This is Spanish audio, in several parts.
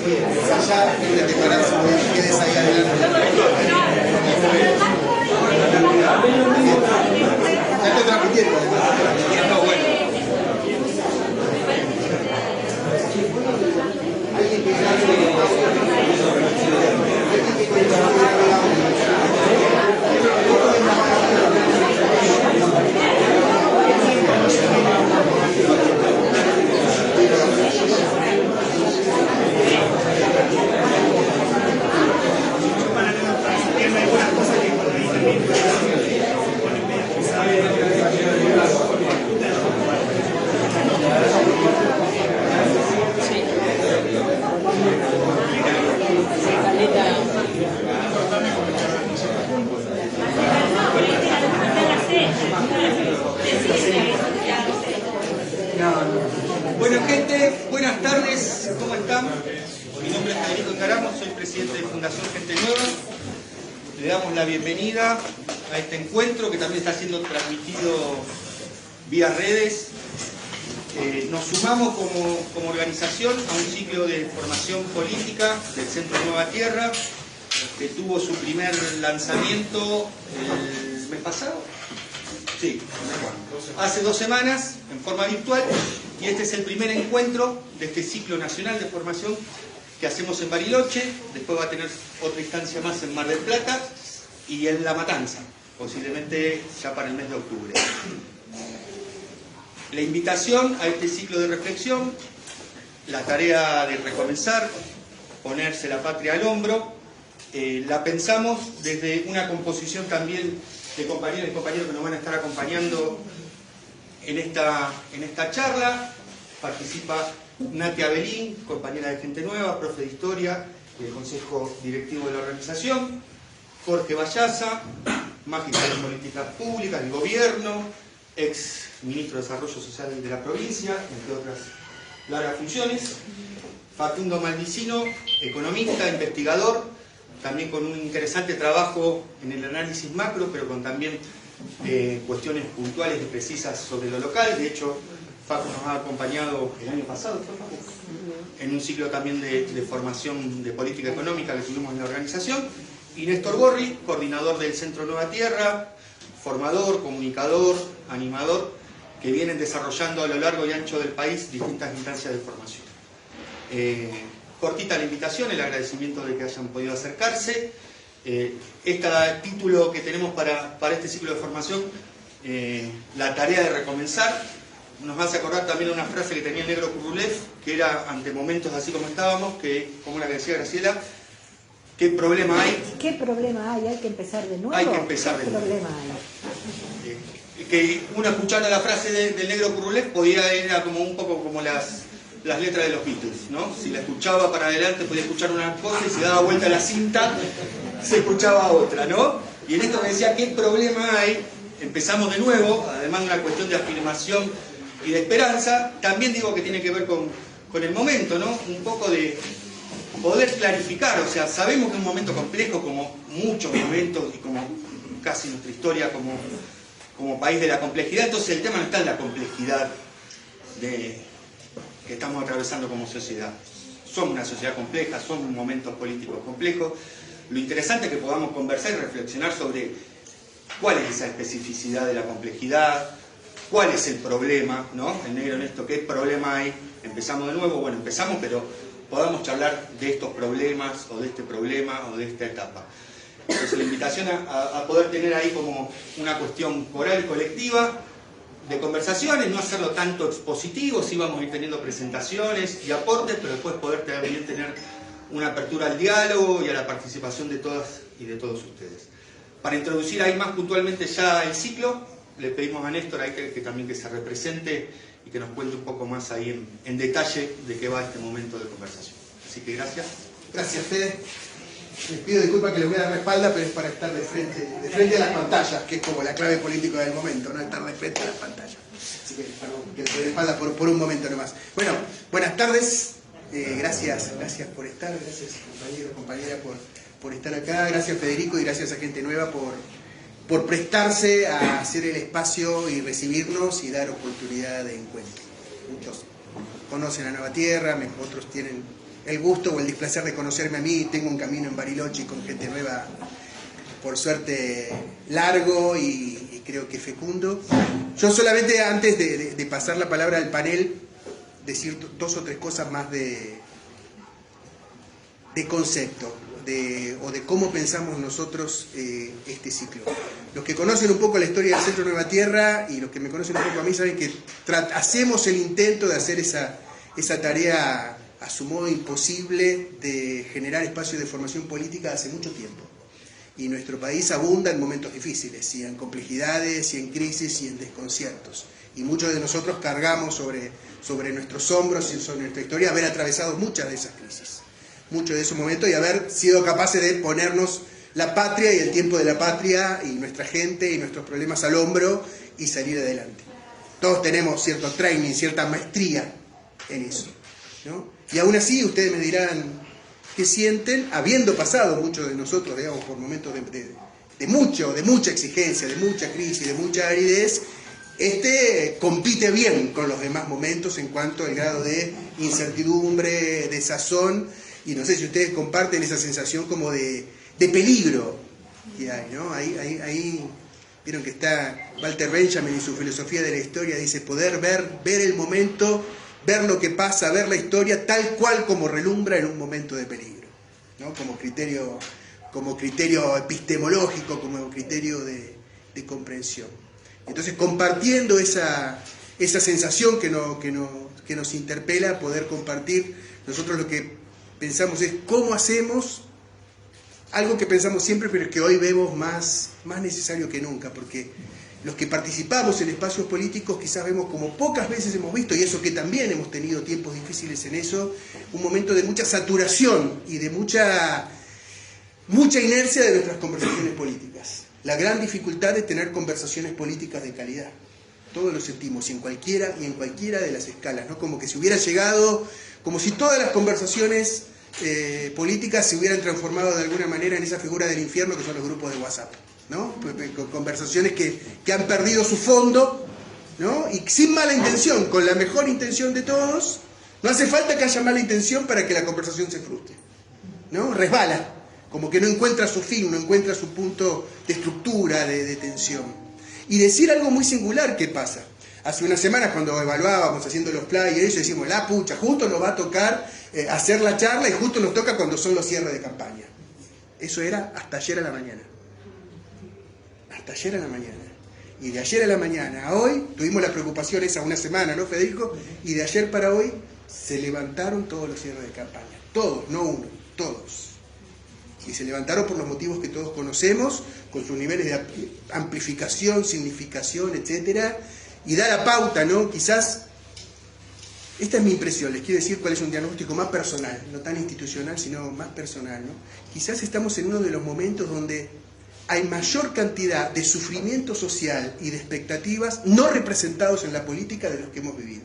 allá, te parás, quedes ahí adelante. Ya estoy transmitiendo. Bueno, gente, buenas tardes, ¿cómo están? Mi nombre es Federico Encaramo, soy presidente de Fundación Gente Nueva. Le damos la bienvenida a este encuentro que también está siendo transmitido vía redes. Nos sumamos como organización a un ciclo de formación política del Centro Nueva Tierra, que tuvo su primer lanzamiento el mes pasado. Sí, hace 2 semanas, en forma virtual, y este es el primer encuentro de este ciclo nacional de formación que hacemos en Bariloche. Después va a tener otra instancia más en Mar del Plata y en La Matanza, posiblemente ya para el mes de octubre. La invitación a este ciclo de reflexión, la tarea de recomenzar, ponerse la patria al hombro, la pensamos desde una composición también de compañeros y compañeros que nos van a estar acompañando en esta charla. Participa Nati Abelín, compañera de Gente Nueva, profe de Historia del Consejo Directivo de la organización, Jorge Vallaza, magistrado en Políticas Públicas del Gobierno, ex ministro de Desarrollo Social de la provincia, entre otras largas funciones, Facundo Maldicino, economista, investigador, también con un interesante trabajo en el análisis macro, pero con también cuestiones puntuales y precisas sobre lo local. De hecho, Facu nos ha acompañado el año pasado, ¿fue, Facu? En un ciclo también de formación de política económica que tuvimos en la organización. Y Néstor Gorri, coordinador del Centro Nueva Tierra, formador, comunicador, animador, que vienen desarrollando a lo largo y ancho del país distintas instancias de formación. Cortita la invitación, el agradecimiento de que hayan podido acercarse. Este título que tenemos para este ciclo de formación, la tarea de recomenzar, nos hace acordar también una frase que tenía el negro Kurulev, que era ante momentos así como estábamos, como la que decía Graciela, ¿qué problema hay? ¿Qué problema hay? ¿Hay que empezar de nuevo? Hay que empezar de nuevo. ¿Qué problema hay? Que uno escuchando la frase del negro Kurulev era como un poco como las letras de los Beatles, ¿no? Si la escuchaba para adelante podía escuchar una cosa y si daba vuelta la cinta se escuchaba otra, ¿no? Y en esto me decía, ¿qué problema hay? Empezamos de nuevo, además de una cuestión de afirmación y de esperanza, también digo que tiene que ver con el momento, ¿no? Un poco de poder clarificar, o sea, sabemos que es un momento complejo, como muchos momentos y como casi nuestra historia como país de la complejidad. Entonces el tema no está en la complejidad que estamos atravesando como sociedad. Somos una sociedad compleja, somos momentos políticos complejos. Lo interesante es que podamos conversar y reflexionar sobre cuál es esa especificidad de la complejidad, cuál es el problema, ¿no? El negro en esto, ¿qué problema hay? Empezamos de nuevo, bueno, empezamos, pero podamos charlar de estos problemas, o de este problema, o de esta etapa. Entonces la invitación a poder tener ahí como una cuestión coral y colectiva, de conversaciones, no hacerlo tanto expositivo, sí vamos a ir teniendo presentaciones y aportes, pero después poder también tener una apertura al diálogo y a la participación de todas y de todos ustedes. Para introducir ahí más puntualmente ya el ciclo, le pedimos a Néstor ahí que también que se represente y que nos cuente un poco más ahí en detalle de qué va este momento de conversación. Así que gracias. Gracias, Fede. Les pido disculpas que les voy a dar la espalda, pero es para estar de frente a las pantallas, que es como la clave política del momento, no estar de frente a las pantallas. Así que, perdón, que les doy la espalda por un momento nomás. Bueno, buenas tardes. Gracias por estar, gracias compañero, compañera por estar acá, gracias Federico y gracias a Gente Nueva por prestarse a hacer el espacio y recibirnos y dar oportunidad de encuentro. Muchos conocen a Nueva Tierra, otros tienen el gusto o el displacer de conocerme a mí. Tengo un camino en Bariloche con gente nueva, por suerte largo y creo que fecundo. Yo solamente, antes de pasar la palabra al panel, decir dos o tres cosas más de concepto, o de cómo pensamos nosotros este ciclo. Los que conocen un poco la historia del Centro Nueva Tierra y los que me conocen un poco a mí saben que hacemos el intento de hacer esa tarea a su modo imposible de generar espacios de formación política hace mucho tiempo. Y nuestro país abunda en momentos difíciles, y en complejidades, y en crisis, y en desconciertos. Y muchos de nosotros cargamos sobre nuestros hombros y sobre nuestra historia haber atravesado muchas de esas crisis, muchos de esos momentos, y haber sido capaces de ponernos la patria y el tiempo de la patria y nuestra gente y nuestros problemas al hombro y salir adelante. Todos tenemos cierto training, cierta maestría en eso, ¿no? Y aún así ustedes me dirán qué sienten, habiendo pasado muchos de nosotros, digamos, por momentos de mucha exigencia, de mucha crisis, de mucha aridez. Compite bien con los demás momentos en cuanto al grado de incertidumbre, de sazón, y no sé si ustedes comparten esa sensación como de peligro que hay, ¿no? Ahí vieron que está Walter Benjamin y su filosofía de la historia, dice poder ver el momento, ver lo que pasa, ver la historia tal cual como relumbra en un momento de peligro, ¿no? Como criterio epistemológico, como criterio de comprensión. Entonces, compartiendo esa sensación que nos interpela, poder compartir, nosotros lo que pensamos es cómo hacemos algo que pensamos siempre, pero que hoy vemos más necesario que nunca, porque los que participamos en espacios políticos quizás vemos como pocas veces hemos visto, y eso que también hemos tenido tiempos difíciles en eso, un momento de mucha saturación y de mucha inercia de nuestras conversaciones políticas. La gran dificultad de tener conversaciones políticas de calidad. Todos lo sentimos, y en cualquiera de las escalas, ¿no? Como que se hubiera llegado, como si todas las conversaciones políticas se hubieran transformado de alguna manera en esa figura del infierno que son los grupos de WhatsApp, ¿no? Conversaciones que han perdido su fondo, ¿no? Y sin mala intención, con la mejor intención de todos. No hace falta que haya mala intención para que la conversación se frustre, ¿no? Resbala, como que no encuentra su fin, no encuentra su punto de estructura, de tensión. Y decir algo muy singular que pasa. Hace unas semanas, cuando evaluábamos haciendo los flyers, decimos, la pucha, justo nos va a tocar hacer la charla y justo nos toca cuando son los cierres de campaña. Eso era hasta ayer a la mañana. Hasta ayer a la mañana. Y de ayer a la mañana a hoy, tuvimos la preocupación esa una semana, ¿no, Federico? Y de ayer para hoy se levantaron todos los cierres de campaña. Todos, no uno, todos. Y se levantaron por los motivos que todos conocemos, con sus niveles de amplificación, significación, etcétera, y da la pauta, ¿no? Quizás, esta es mi impresión, les quiero decir cuál es un diagnóstico más personal, no tan institucional, sino más personal, ¿no? Quizás estamos en uno de los momentos donde hay mayor cantidad de sufrimiento social y de expectativas no representados en la política de los que hemos vivido,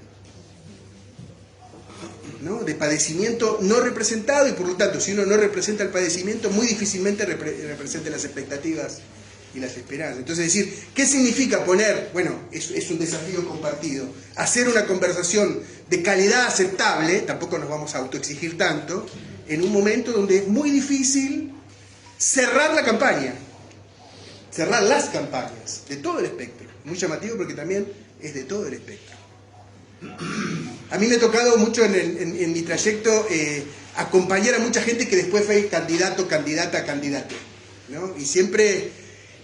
¿no? De padecimiento no representado, y por lo tanto, si uno no representa el padecimiento, muy difícilmente representa las expectativas y las esperanzas. Entonces, decir, ¿qué significa poner? Bueno, es un desafío compartido. Hacer una conversación de calidad aceptable, tampoco nos vamos a autoexigir tanto, en un momento donde es muy difícil cerrar la campaña, cerrar las campañas, de todo el espectro. Muy llamativo porque también es de todo el espectro. A mí me ha tocado mucho en mi trayecto acompañar a mucha gente que después fue candidato, candidata, candidato, ¿no? Y siempre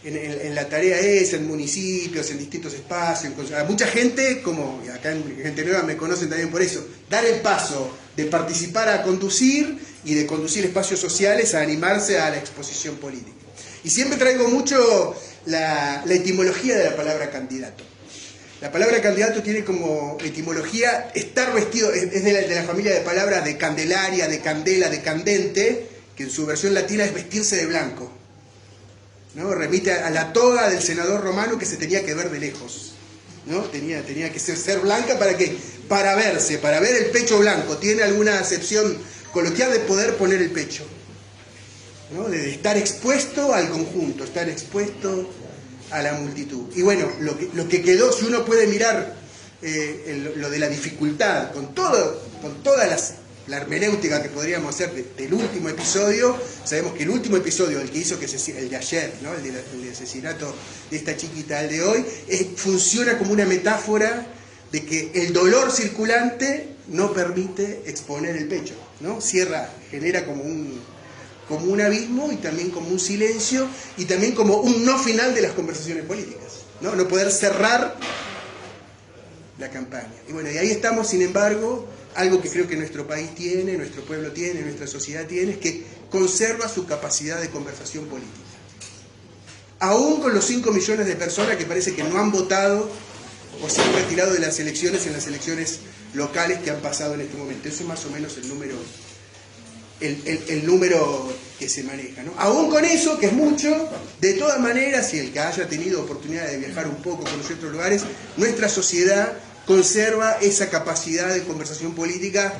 en la tarea en municipios, en distintos espacios, a mucha gente, como acá en Gente Nueva me conocen también por eso, dar el paso de participar a conducir y de conducir espacios sociales a animarse a la exposición política. Y siempre traigo mucho la etimología de la palabra candidato. La palabra candidato tiene como etimología estar vestido, es de la familia de palabras de candelaria, de candela, de candente, que en su versión latina es vestirse de blanco, ¿no? Remite a la toga del senador romano que se tenía que ver de lejos, ¿no? Tenía que ser blanca para verse, para ver el pecho blanco. Tiene alguna acepción coloquial de poder poner el pecho, ¿no? De estar expuesto al conjunto, estar expuesto a la multitud. Y bueno, lo que quedó, si uno puede mirar lo de la dificultad, con todas las la hermenéutica que podríamos hacer del último episodio, sabemos que el último episodio, el que hizo el de ayer, ¿no? el asesinato de esta chiquita, el de hoy, funciona como una metáfora de que el dolor circulante no permite exponer el pecho, ¿no? Cierra, genera como un abismo y también como un silencio y también como un no final de las conversaciones políticas, ¿no? No poder cerrar la campaña. Y bueno, y ahí estamos, sin embargo, algo que creo que nuestro país tiene, nuestro pueblo tiene, nuestra sociedad tiene, es que conserva su capacidad de conversación política. Aún con los 5 millones de personas que parece que no han votado o se han retirado de las elecciones en las elecciones locales que han pasado en este momento. Eso es más o menos el número que se maneja, ¿no? Aún con eso, que es mucho, de todas maneras, si el que haya tenido oportunidad de viajar un poco, conocer otros lugares, nuestra sociedad conserva esa capacidad de conversación política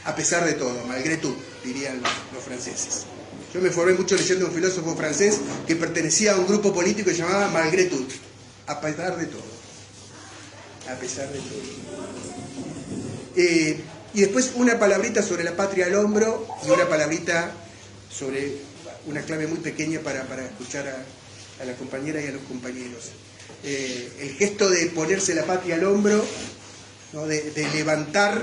a pesar de todo, malgré tout, dirían los franceses. Yo me formé mucho leyendo a un filósofo francés que pertenecía a un grupo político que se llamaba malgré tout, a pesar de todo. A pesar de todo. Y después una palabrita sobre la patria al hombro y una palabrita sobre una clave muy pequeña para escuchar a la compañera y a los compañeros. El gesto de ponerse la patria al hombro, ¿no? de levantar,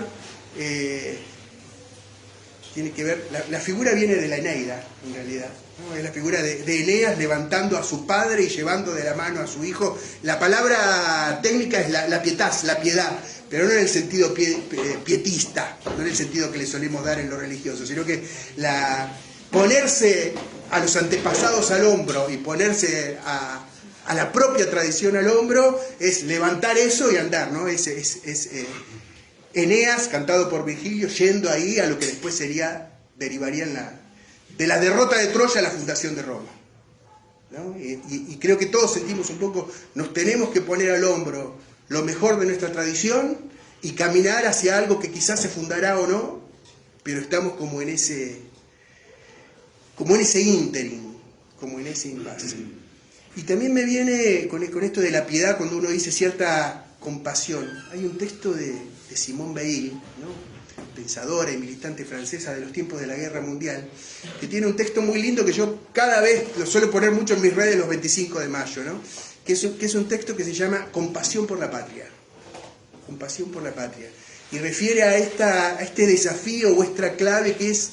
tiene que ver, la figura viene de la Eneida, en realidad, ¿no? Es la figura de Eneas levantando a su padre y llevando de la mano a su hijo. La palabra técnica es la pietas, la piedad, pero no en el sentido pietista, no en el sentido que le solemos dar en lo religioso, sino que ponerse a los antepasados al hombro y ponerse a la propia tradición al hombro es levantar eso y andar, ¿no? Es Eneas, cantado por Virgilio, yendo ahí a lo que después derivaría de la derrota de Troya a la fundación de Roma, ¿no? Y creo que todos sentimos un poco, nos tenemos que poner al hombro lo mejor de nuestra tradición y caminar hacia algo que quizás se fundará o no, pero estamos como en ese ínterin, como en ese impasse. Y también me viene con esto de la piedad cuando uno dice cierta compasión. Hay un texto de Simone Weil, ¿no? Pensadora y militante francesa de los tiempos de la Guerra Mundial, que tiene un texto muy lindo que yo cada vez lo suelo poner mucho en mis redes los 25 de mayo, ¿no? que es un texto que se llama Compasión por la Patria. Compasión por la Patria. Y refiere a este desafío o esta clave que es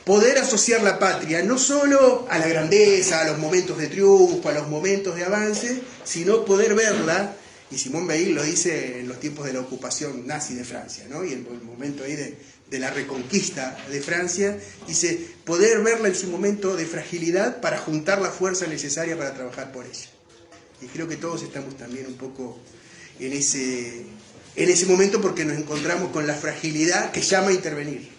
poder asociar la patria no solo a la grandeza, a los momentos de triunfo, a los momentos de avance, sino poder verla, y Simone Weil lo dice en los tiempos de la ocupación nazi de Francia, ¿no? Y el momento ahí de la reconquista de Francia, dice, poder verla en su momento de fragilidad para juntar la fuerza necesaria para trabajar por ella. Y creo que todos estamos también un poco en ese momento porque nos encontramos con la fragilidad que llama a intervenir.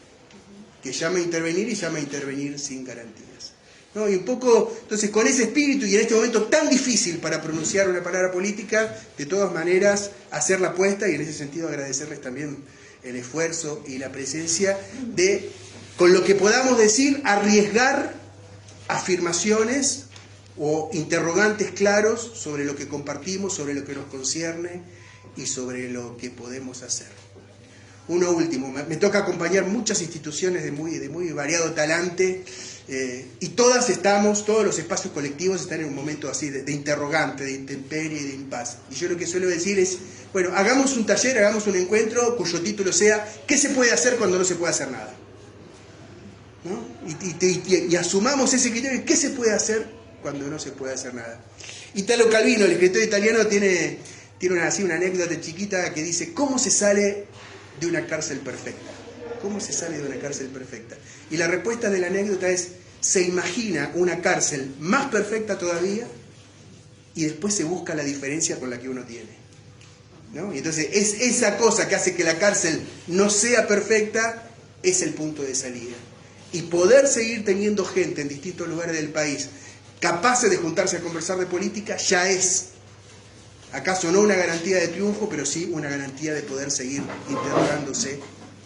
Que llama a intervenir y llama a intervenir sin garantías, ¿no? Y un poco, entonces, con ese espíritu y en este momento tan difícil para pronunciar una palabra política, de todas maneras, hacer la apuesta y en ese sentido agradecerles también el esfuerzo y la presencia de, con lo que podamos decir, arriesgar afirmaciones o interrogantes claros sobre lo que compartimos, sobre lo que nos concierne y sobre lo que podemos hacer. Uno último, me toca acompañar muchas instituciones de muy variado talante y todos los espacios colectivos están en un momento así de interrogante, de intemperie y de impasse. Y yo lo que suelo decir es, bueno, hagamos un taller, hagamos un encuentro cuyo título sea ¿qué se puede hacer cuando no se puede hacer nada? ¿No? Y asumamos ese criterio, ¿qué se puede hacer cuando no se puede hacer nada? Italo Calvino, el escritor italiano, tiene una anécdota chiquita que dice, ¿cómo se sale de una cárcel perfecta? ¿Cómo se sale de una cárcel perfecta? Y la respuesta de la anécdota es, se imagina una cárcel más perfecta todavía y después se busca la diferencia con la que uno tiene, ¿no? Y entonces es esa cosa que hace que la cárcel no sea perfecta, es el punto de salida. Y poder seguir teniendo gente en distintos lugares del país capaces de juntarse a conversar de política ya es, acaso no una garantía de triunfo, pero sí una garantía de poder seguir interrogándose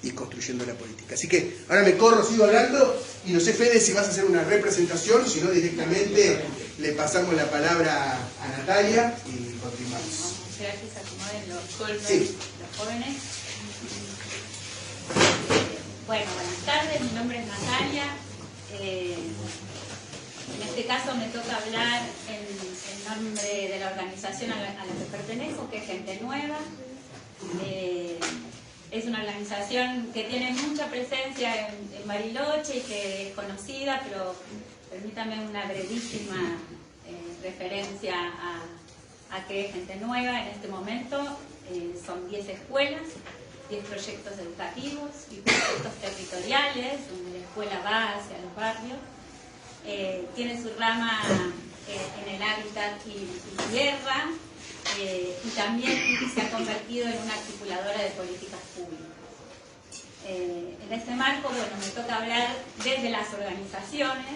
y construyendo la política. Así que ahora me corro, sigo hablando, y no sé, Fede, si vas a hacer una representación, si no directamente le pasamos la palabra a Natalia y continuamos. Vamos a esperar que se acomoden los colmos, Sí. los jóvenes. Bueno, buenas tardes, mi nombre es Natalia. En este caso me toca hablar en nombre de la organización a la que pertenezco, que es Gente Nueva. Es una organización que tiene mucha presencia en Bariloche y que es conocida, pero permítame una brevísima referencia a qué es Gente Nueva en este momento. Son 10 escuelas, 10 proyectos educativos y proyectos territoriales, donde la escuela va hacia los barrios. Tiene su rama en el hábitat y tierra, y también se ha convertido en una articuladora de políticas públicas. En este marco, bueno, me toca hablar desde las organizaciones,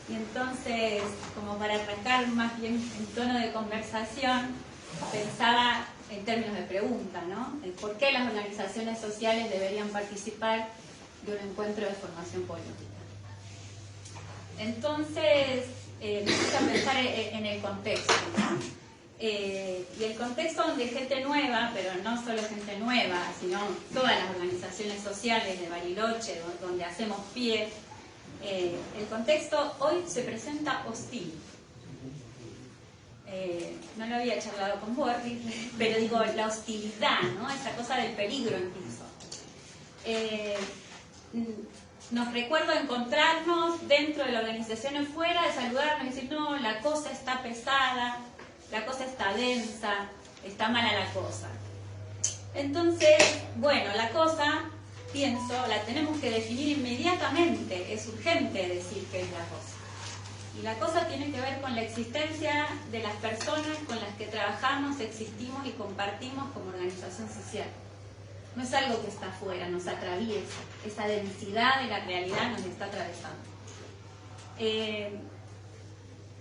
y entonces, como para arrancar más bien en tono de conversación, pensaba en términos de pregunta, ¿no? ¿Por qué las organizaciones sociales deberían participar de un encuentro de formación política? Entonces, me puse a pensar en el contexto, ¿no? Y el contexto donde Gente Nueva, pero no solo Gente Nueva, sino todas las organizaciones sociales de Bariloche, donde hacemos pie, el contexto hoy se presenta hostil. No lo había charlado con Boris, pero digo, la hostilidad, ¿no? Esa cosa del peligro incluso. Nos recuerdo encontrarnos dentro de la organización fuera, de saludarnos y decir, no, la cosa está pesada, la cosa está densa, está mala la cosa. Entonces, bueno, la cosa, pienso, la tenemos que definir inmediatamente, es urgente decir qué es la cosa. Y la cosa tiene que ver con la existencia de las personas con las que trabajamos, existimos y compartimos como organización social. No es algo que está afuera, nos atraviesa. Esa densidad de la realidad nos está atravesando.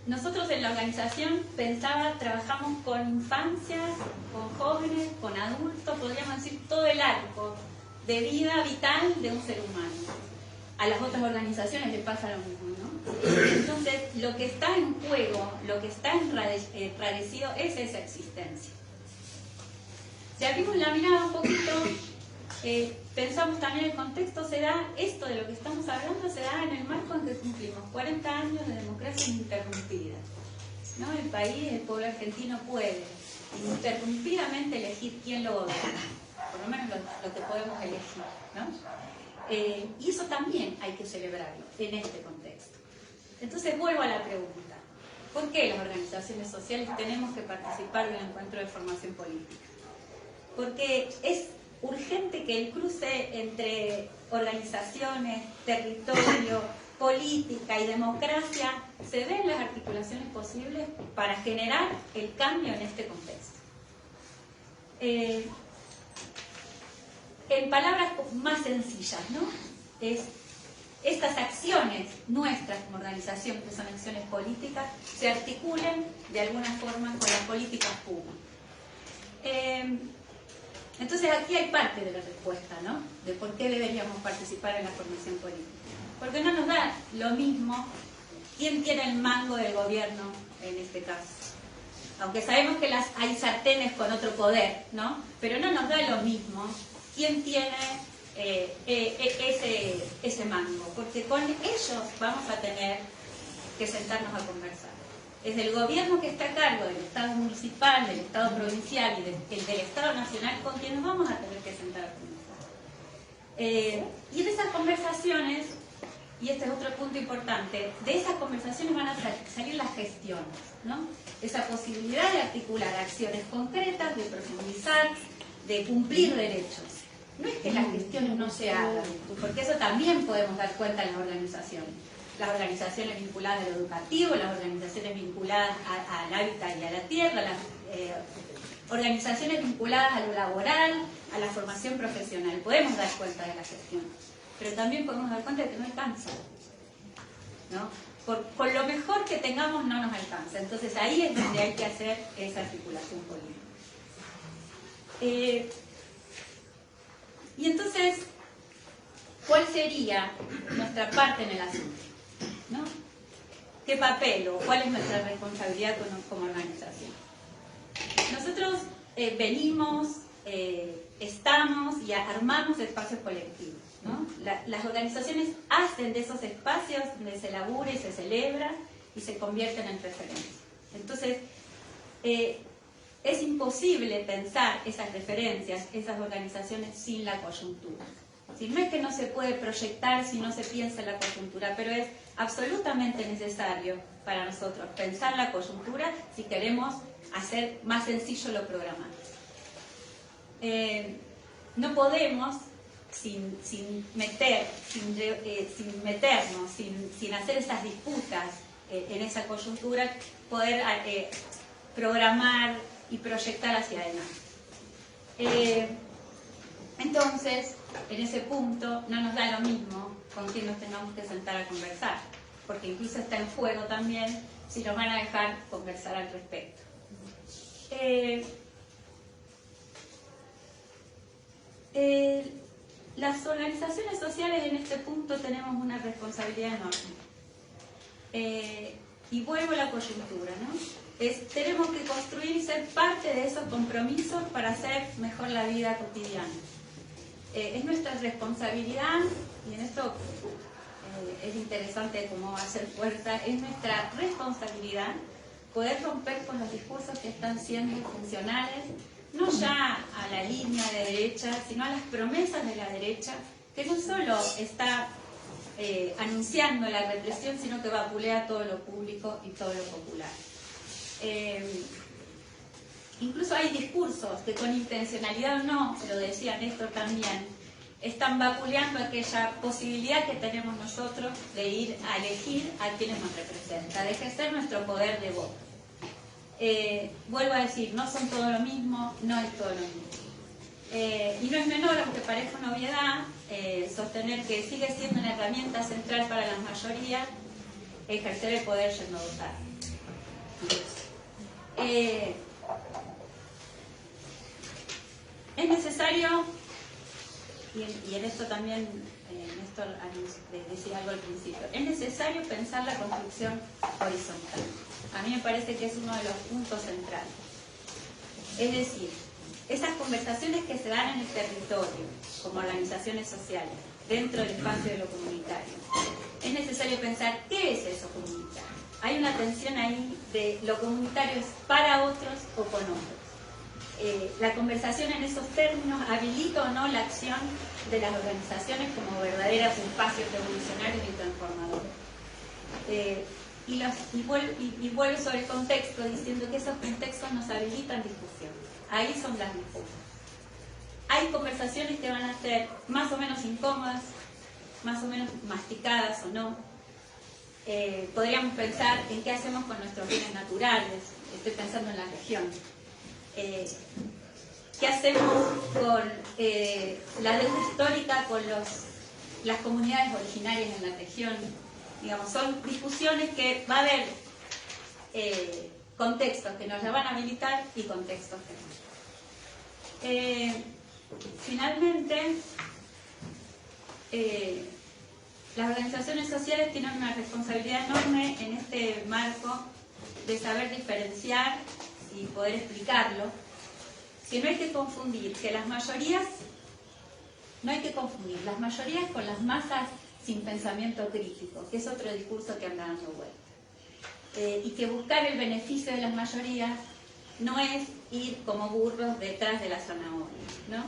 Nosotros en la organización trabajamos con infancias, con jóvenes, con adultos, podríamos decir todo el arco de vida vital de un ser humano. A las otras organizaciones les pasa lo mismo, ¿no? Entonces, lo que está en juego, lo que está enradecido es esa existencia. Si abrimos la mirada un poquito, pensamos también el contexto, esto de lo que estamos hablando se da en el marco en que cumplimos 40 años de democracia ininterrumpida, ¿no? El país, el pueblo argentino puede ininterrumpidamente elegir quién lo gobierna, por lo menos lo que podemos elegir, ¿no? Y eso también hay que celebrarlo en este contexto. Entonces vuelvo a la pregunta, ¿por qué las organizaciones sociales tenemos que participar de un encuentro de formación política? Porque es urgente que el cruce entre organizaciones, territorio, política y democracia se den las articulaciones posibles para generar el cambio en este contexto. En palabras más sencillas, ¿no? Estas acciones nuestras como organización, que son acciones políticas, se articulen de alguna forma con las políticas públicas. Entonces aquí hay parte de la respuesta, ¿no? De por qué deberíamos participar en la formación política. Porque no nos da lo mismo quién tiene el mango del gobierno en este caso. Aunque sabemos que hay sartenes con otro poder, ¿no? Pero no nos da lo mismo quién tiene ese mango. Porque con ellos vamos a tener que sentarnos a conversar. Es del gobierno que está a cargo del Estado municipal, del Estado provincial y del Estado nacional con quien nos vamos a tener que sentar a conversar. Y en esas conversaciones, y este es otro punto importante, de esas conversaciones van a salir las gestiones, ¿no? Esa posibilidad de articular acciones concretas, de profundizar, de cumplir derechos. No es que las gestiones no se hagan, porque eso también podemos dar cuenta en las organizaciones. Las organizaciones vinculadas a lo educativo, las organizaciones vinculadas al hábitat y a la tierra, las organizaciones vinculadas a lo laboral, a la formación profesional. Podemos dar cuenta de la gestión, pero también podemos dar cuenta de que no alcanza, ¿no? Con lo mejor que tengamos no nos alcanza. Entonces ahí es donde hay que hacer esa articulación política. Y entonces, ¿cuál sería nuestra parte en el asunto? ¿No? ¿Qué papel o cuál es nuestra responsabilidad como organización? Nosotros venimos estamos y armamos espacios colectivos, ¿no? Las organizaciones hacen de esos espacios donde se labura y se celebra y se convierten en referencias. Entonces, es imposible pensar esas referencias, esas organizaciones sin la coyuntura. Si no es que no se puede proyectar si no se piensa en la coyuntura, pero es absolutamente necesario para nosotros pensar la coyuntura si queremos hacer más sencillo lo programático. No podemos, sin meternos, sin hacer esas disputas en esa coyuntura, poder programar y proyectar hacia adelante. Entonces, en ese punto, no nos da lo mismo con quién nos tengamos que sentar a conversar, porque incluso está en juego también si nos van a dejar conversar al respecto. Las organizaciones sociales en este punto tenemos una responsabilidad enorme. Y vuelvo a la coyuntura, ¿no? Tenemos que construir y ser parte de esos compromisos para hacer mejor la vida cotidiana. Es nuestra responsabilidad, y en esto es interesante cómo hacer fuerza, es nuestra responsabilidad poder romper con los discursos que están siendo funcionales, no ya a la línea de derecha, sino a las promesas de la derecha, que no solo está anunciando la represión, sino que vapulea todo lo público y todo lo popular. Incluso hay discursos que con intencionalidad o no, lo decía Néstor también, están vapuleando aquella posibilidad que tenemos nosotros de ir a elegir a quienes nos representan, de ejercer nuestro poder de voto. Vuelvo a decir, no son todo lo mismo, no es todo lo mismo. Y no es menor, aunque parezca una obviedad, sostener que sigue siendo una herramienta central para las mayorías ejercer el poder yendo a votar. Es necesario, y en esto también Néstor decía algo al principio, es necesario pensar la construcción horizontal. A mí me parece que es uno de los puntos centrales. Es decir, esas conversaciones que se dan en el territorio, como organizaciones sociales, dentro del espacio de lo comunitario, es necesario pensar qué es eso comunitario. Hay una tensión ahí de lo comunitario es para otros o con otros. La conversación en esos términos habilita o no la acción de las organizaciones como verdaderos espacios revolucionarios y transformadores. Y vuelvo sobre el contexto diciendo que esos contextos nos habilitan discusión. Ahí son las disputas. Hay conversaciones que van a ser más o menos incómodas, más o menos masticadas o no. Podríamos pensar en qué hacemos con nuestros bienes naturales. Estoy pensando en la región. ¿Qué hacemos con la deuda histórica con las comunidades originarias en la región? Digamos, son discusiones que va a haber contextos que nos la van a habilitar y contextos que no. Finalmente, las organizaciones sociales tienen una responsabilidad enorme en este marco de saber diferenciar y poder explicarlo, que no hay que confundir que las mayorías, las mayorías con las masas sin pensamiento crítico, que es otro discurso que anda dando vuelta. Y que buscar el beneficio de las mayorías no es ir como burros detrás de la zanahoria, ¿no?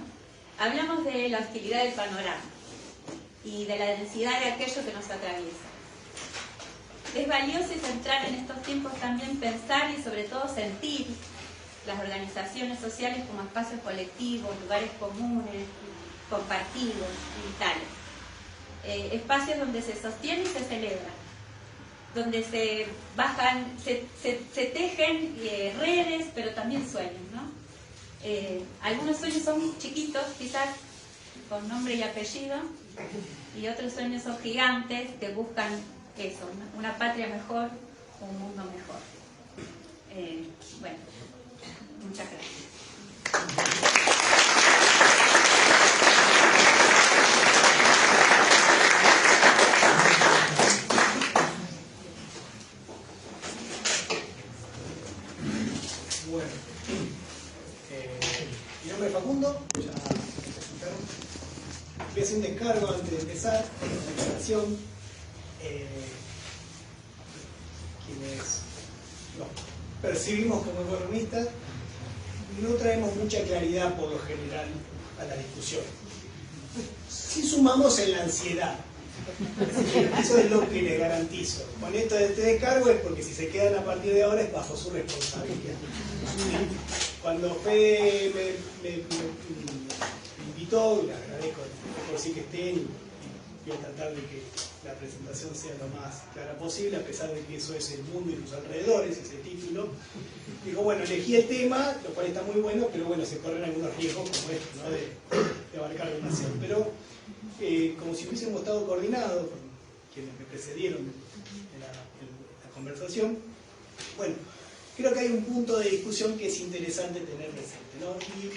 Hablamos de la hostilidad del panorama y de la densidad de aquello que nos atraviesa. Es valioso y central en estos tiempos también pensar y sobre todo sentir las organizaciones sociales como espacios colectivos, lugares comunes, compartidos, vitales. Espacios donde se sostiene y se celebra, donde se tejen redes, pero también sueños, ¿no? Algunos sueños son chiquitos, quizás con nombre y apellido, y otros sueños son gigantes que buscan eso, ¿no? Una patria mejor, un mundo mejor. Bueno, muchas gracias. Bueno, mi nombre es Facundo, ya descargo antes de empezar la presentación. Quienes nos percibimos como economistas no traemos mucha claridad por lo general a la discusión. Si sumamos en la ansiedad, eso es lo que les garantizo. Con esto de este descargo es porque si se quedan a partir de ahora es bajo su responsabilidad. Cuando Fede me invitó, y le agradezco por sí que estén, y voy a tratar de que la presentación sea lo más clara posible, a pesar de que eso es el mundo y sus alrededores, ese título. Digo, bueno, elegí el tema, lo cual está muy bueno, pero bueno, se corren algunos riesgos como este, ¿no? de abarcar demasiado. Pero como si hubiésemos estado coordinados con quienes me precedieron en la conversación, bueno, creo que hay un punto de discusión que es interesante tener presente, ¿no? Y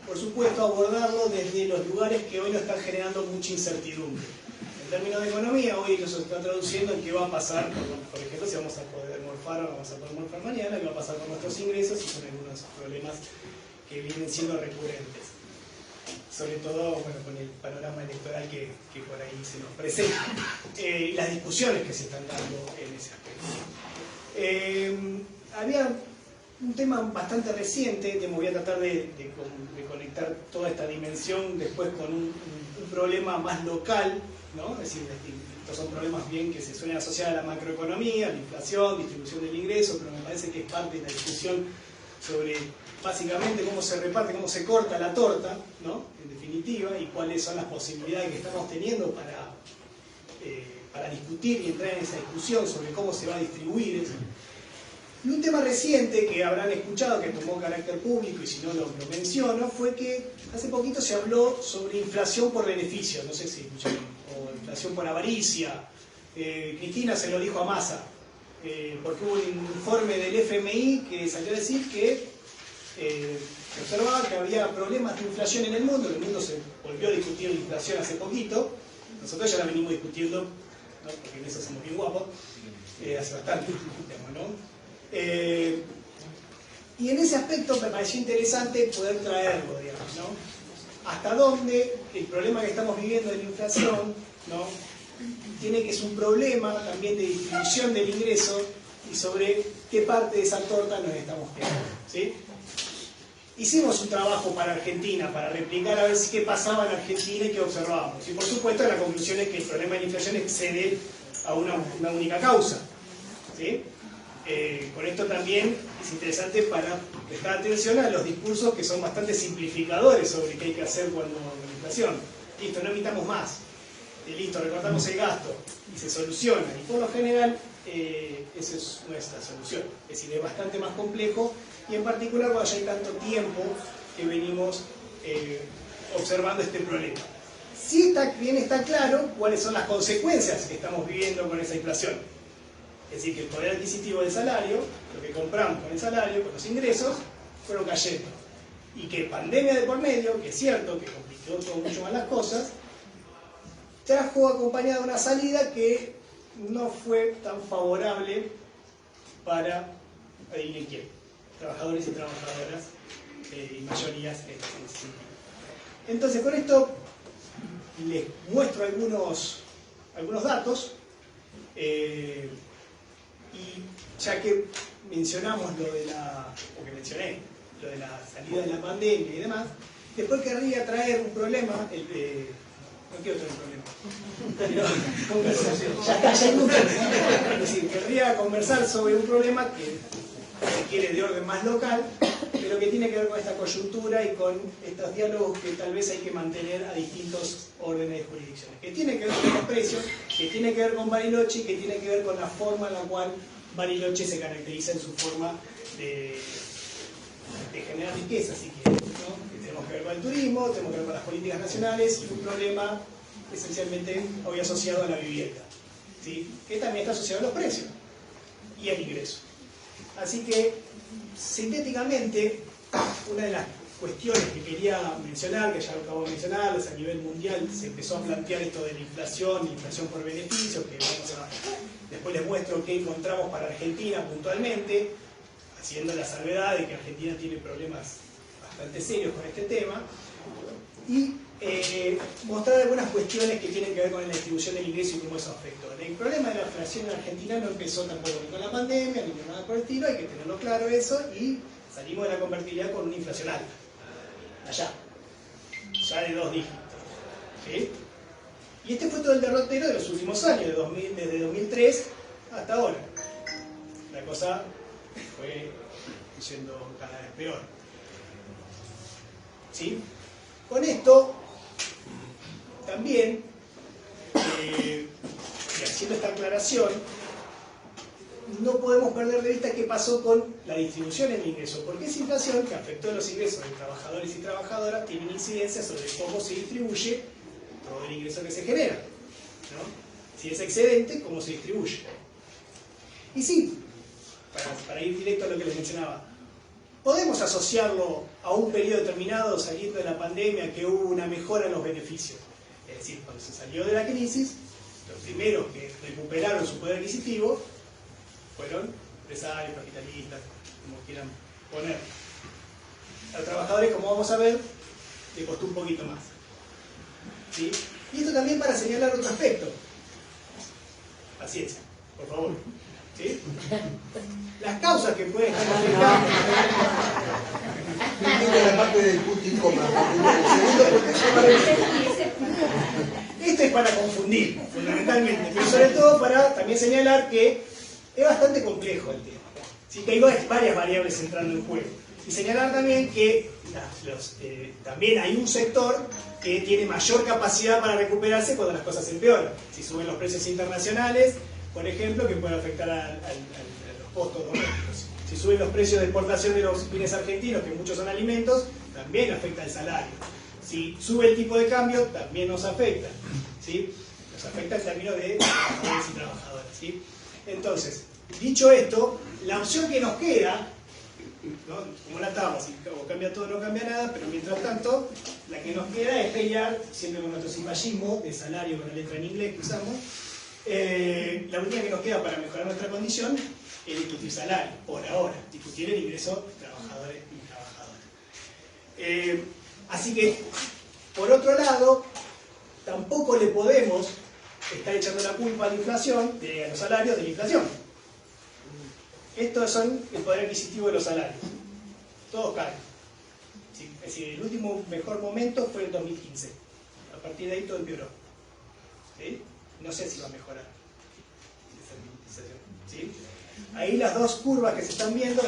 por supuesto abordarlo desde los lugares que hoy nos están generando mucha incertidumbre. En términos de economía, hoy nos está traduciendo en qué va a pasar, por ejemplo, si vamos a poder morfar o no vamos a poder morfar mañana, qué va a pasar con nuestros ingresos y con algunos problemas que vienen siendo recurrentes. Sobre todo, bueno, con el panorama electoral que por ahí se nos presenta, y las discusiones que se están dando en ese aspecto. Había un tema bastante reciente, que me voy a tratar de conectar toda esta dimensión después con un problema más local, ¿no? Es decir, estos son problemas bien que se suelen asociar a la macroeconomía, la inflación, distribución del ingreso, pero me parece que es parte de la discusión sobre básicamente cómo se reparte, cómo se corta la torta, ¿no? En definitiva, y cuáles son las posibilidades que estamos teniendo para discutir y entrar en esa discusión sobre cómo se va a distribuir eso. Y un tema reciente que habrán escuchado, que tomó carácter público, y si no lo menciono, fue que hace poquito se habló sobre inflación por beneficio, no sé si escucharon, o inflación por avaricia. Cristina se lo dijo a Massa, porque hubo un informe del FMI que salió a decir que se observaba que había problemas de inflación en el mundo se volvió a discutir la inflación hace poquito, nosotros ya la venimos discutiendo, ¿no? Porque en eso somos bien guapos, hace bastante, digamos, ¿no? Y en ese aspecto me pareció interesante poder traerlo, digamos, ¿no? Hasta dónde el problema que estamos viviendo de la inflación, ¿no? Tiene que es un problema también de distribución del ingreso y sobre qué parte de esa torta nos estamos quedando, ¿sí? Hicimos un trabajo para Argentina, para replicar a ver qué pasaba en Argentina y qué observábamos. Y por supuesto la conclusión es que el problema de la inflación excede a una única causa, ¿sí? Con esto también es interesante para prestar atención a los discursos que son bastante simplificadores sobre qué hay que hacer cuando hay inflación. Listo, no emitamos más. Listo, recortamos el gasto y se soluciona. Y por lo general, esa es nuestra solución. Es decir, es bastante más complejo y en particular cuando ya hay tanto tiempo que venimos observando este problema. Sí está claro cuáles son las consecuencias que estamos viviendo con esa inflación. Es decir, que el poder adquisitivo del salario, lo que compramos con el salario, con los ingresos, fueron cayendo. Y que pandemia de por medio, que es cierto, que complicó todo mucho más las cosas, trajo acompañada una salida que no fue tan favorable para, adivinen quién, trabajadores y trabajadoras y mayorías en ese sentido. Entonces, con esto les muestro algunos datos. Y ya que mencionamos lo de la salida de la pandemia y demás, después querría traer un problema, no quiero traer un problema, pero ya está, ya hay mucho. Es decir, querría conversar sobre un problema que se quiere de orden más local, pero que tiene que ver con esta coyuntura y con estos diálogos que tal vez hay que mantener a distintos órdenes de jurisdicciones. Que tiene que ver con los precios, que tiene que ver con Bariloche y que tiene que ver con la forma en la cual Bariloche se caracteriza en su forma de generar riqueza, si quieren, ¿no? Que tenemos que ver con el turismo, tenemos que ver con las políticas nacionales y un problema esencialmente hoy asociado a la vivienda, ¿sí? Que también está asociado a los precios y al ingreso. Así que, sintéticamente, una de las cuestiones que quería mencionar, que ya lo acabo de mencionar, es a nivel mundial se empezó a plantear esto de la inflación por beneficios, que después les muestro qué encontramos para Argentina puntualmente, haciendo la salvedad de que Argentina tiene problemas bastante serios con este tema. Y mostrar algunas cuestiones que tienen que ver con la distribución del ingreso y cómo eso afectó. El problema de la inflación en Argentina no empezó tampoco ni con la pandemia, ni con nada por el estilo, hay que tenerlo claro eso, y salimos de la convertibilidad con una inflación alta. Allá. Ya de 2 dígitos. ¿Sí? Y este fue todo el derrotero de los últimos años, desde 2003 hasta ahora. La cosa fue yendo cada vez peor. ¿Sí? Con esto, también, y haciendo esta aclaración, no podemos perder de vista qué pasó con la distribución en ingresos, porque esa inflación que afectó los ingresos de trabajadores y trabajadoras tiene una incidencia sobre cómo se distribuye todo el ingreso que se genera, ¿no? Si es excedente, cómo se distribuye. Y sí, para ir directo a lo que les mencionaba, podemos asociarlo a un periodo determinado saliendo de la pandemia que hubo una mejora en los beneficios. Es decir, cuando se salió de la crisis, los primeros que recuperaron su poder adquisitivo fueron empresarios, capitalistas, como quieran poner. A los trabajadores, como vamos a ver, le costó un poquito más. ¿Sí? Y esto también para señalar otro aspecto. Paciencia, por favor. ¿Sí? Las causas que pueden estar afectando. La parte del punto y coma. Esto es para confundir, fundamentalmente, pero sobre todo para también señalar que es bastante complejo el tema. ¿Sí? Que hay varias variables entrando en juego. Y señalar también que también hay un sector que tiene mayor capacidad para recuperarse cuando las cosas empeoran. Si suben los precios internacionales, por ejemplo, que puede afectar a los costos domésticos. Si suben los precios de exportación de los bienes argentinos, que muchos son alimentos, también afecta el salario. Si sube el tipo de cambio, también nos afecta. ¿Sí? Nos afecta en términos de trabajadores y trabajadoras. ¿Sí? Entonces, dicho esto, la opción que nos queda, ¿no? Como la tabla, si o cambia todo o no cambia nada, pero mientras tanto, la que nos queda es pelear, siempre con nuestro simbollismo de salario con la letra en inglés que usamos, la única que nos queda para mejorar nuestra condición es discutir salario, por ahora, discutir el ingreso de trabajadores y trabajadoras. Así que, por otro lado, tampoco le podemos estar echando la culpa a la inflación, a los salarios de la inflación. Estos son el poder adquisitivo de los salarios. Todos caen. ¿Sí? Es decir, el último mejor momento fue el 2015. A partir de ahí todo empeoró. ¿Sí? No sé si va a mejorar esa situación. ¿Sí? Ahí las dos curvas que se están viendo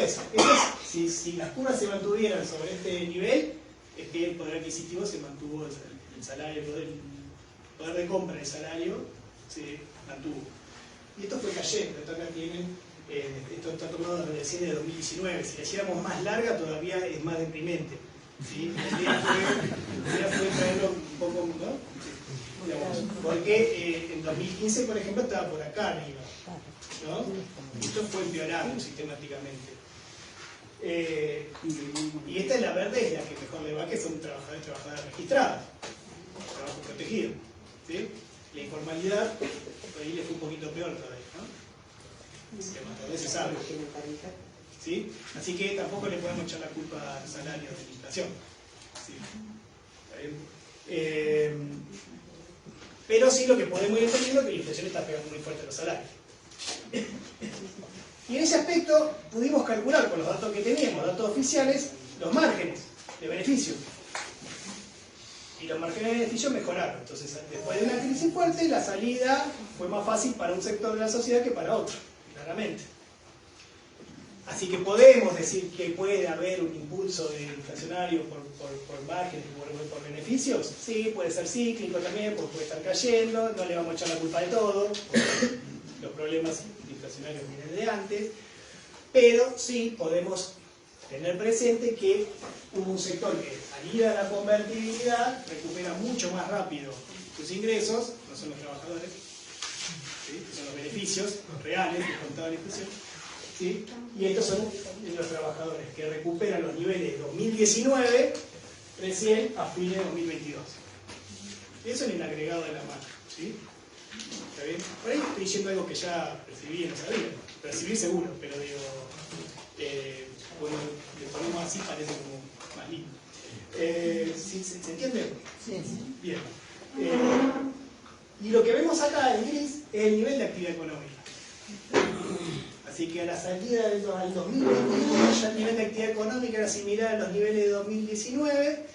si las curvas se mantuvieran sobre este nivel, es que el poder adquisitivo se mantuvo, el salario, el poder de compra del salario se mantuvo. Y esto fue cayendo. Esto acá tienen, esto está tomado recién de 2019. Si la hiciéramos más larga, todavía es más deprimente. ¿Sí? La idea fue traerlo un poco, ¿no? Digamos, porque en 2015, por ejemplo, estaba por acá arriba, ¿no? Esto fue empeorando sistemáticamente. Y esta es la verde, es la que mejor le va, que son trabajadores y trabajadoras registradas, trabajo protegido. ¿Sí? La informalidad, por ahí le fue un poquito peor todavía, ¿no? Tal vez se sabe. ¿Sí? Así que tampoco le podemos echar la culpa al salario de la inflación. ¿Sí? Pero sí lo que podemos ir entendiendo es que la inflación está pegando muy fuerte a los salarios. Y en ese aspecto pudimos calcular con los datos que teníamos, datos oficiales, los márgenes de beneficio. Y los márgenes de beneficio mejoraron. Entonces, después de una crisis fuerte, la salida fue más fácil para un sector de la sociedad que para otro, claramente. Así que podemos decir que puede haber un impulso inflacionario por márgenes, por beneficios. Sí, puede ser cíclico también, porque puede estar cayendo, no le vamos a echar la culpa de todo, porque los problemas inflacionarios vienen de antes, pero sí podemos tener presente que hubo un sector que, salida de la convertibilidad, recupera mucho más rápido sus ingresos, no son los trabajadores, ¿sí? Son los beneficios reales descontados de la inflación. ¿Sí? Y estos son los trabajadores que recuperan los niveles de 2019 recién a fines de 2022. Y eso en el agregado de la mano. ¿Sí? ¿Está bien? Por ahí estoy diciendo algo que ya percibí y no sabía. Percibí seguro, pero digo, bueno, le ponemos así, parece como más lindo. ¿Se entiende? Sí. Bien. Y lo que vemos acá en gris es el nivel de actividad económica. Así que a la salida del 2021 ya el nivel de actividad económica era similar a los niveles de 2019,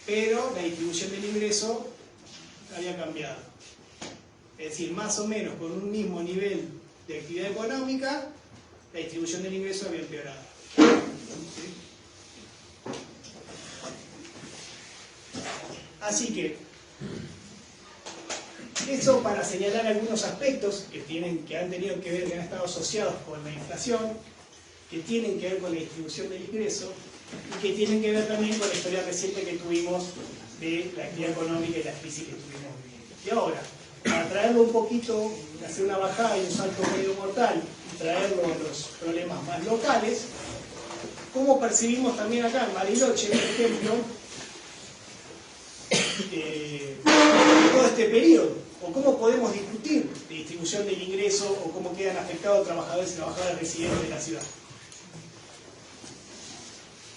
pero la distribución del ingreso había cambiado. Es decir, más o menos con un mismo nivel de actividad económica, la distribución del ingreso había empeorado. ¿Sí? Así que, eso para señalar algunos aspectos que han tenido que ver, que han estado asociados con la inflación, que tienen que ver con la distribución del ingreso y que tienen que ver también con la historia reciente que tuvimos de la actividad económica y la crisis que estuvimos viviendo. Y ahora, para traerlo un poquito, hacer una bajada y un salto medio mortal y traerlo a los problemas más locales, ¿cómo percibimos también acá en Bariloche, por ejemplo, todo este periodo? ¿O cómo podemos discutir de distribución del ingreso o cómo quedan afectados trabajadores y trabajadoras residentes de la ciudad?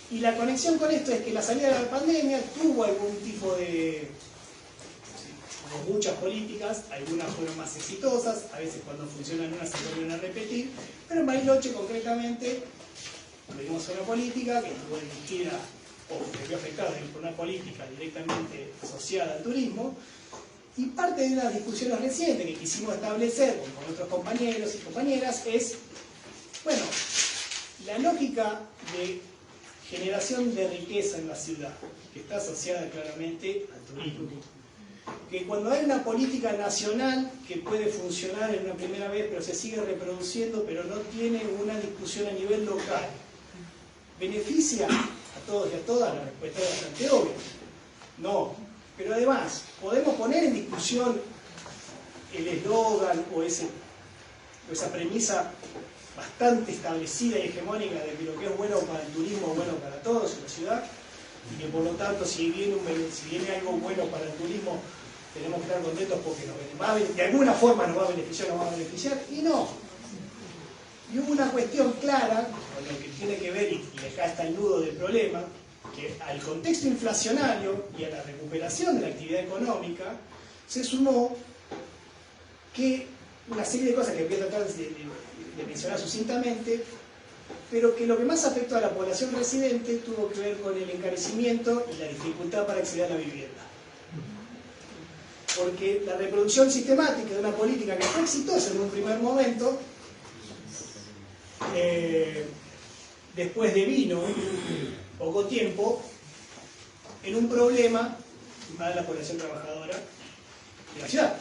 Y la conexión con esto es que la salida de la pandemia tuvo algún tipo de... Hubo muchas políticas, algunas fueron más exitosas, a veces cuando funcionan unas se vuelven a repetir, pero en Bariloche concretamente tuvimos una política que estuvo dirigida o que vio afectada por una política directamente asociada al turismo, y parte de las discusiones recientes que quisimos establecer con nuestros compañeros y compañeras es, bueno, la lógica de generación de riqueza en la ciudad, que está asociada claramente al turismo. Que cuando hay una política nacional que puede funcionar en una primera vez, pero se sigue reproduciendo, pero no tiene una discusión a nivel local, ¿beneficia a todos y a todas? La respuesta es bastante obvia. No. Pero además, podemos poner en discusión el eslogan o esa premisa bastante establecida y hegemónica de que lo que es bueno para el turismo es bueno para todos en la ciudad, y que por lo tanto si viene algo bueno para el turismo tenemos que estar contentos porque de alguna forma nos va a beneficiar, y no. Y hubo una cuestión clara, con lo que tiene que ver, y acá está el nudo del problema, que al contexto inflacionario y a la recuperación de la actividad económica se sumó que una serie de cosas que voy a tratar de mencionar sucintamente, pero que lo que más afectó a la población residente tuvo que ver con el encarecimiento y la dificultad para acceder a la vivienda. Porque la reproducción sistemática de una política que fue exitosa en un primer momento, después devino poco tiempo en un problema para la población trabajadora de la ciudad,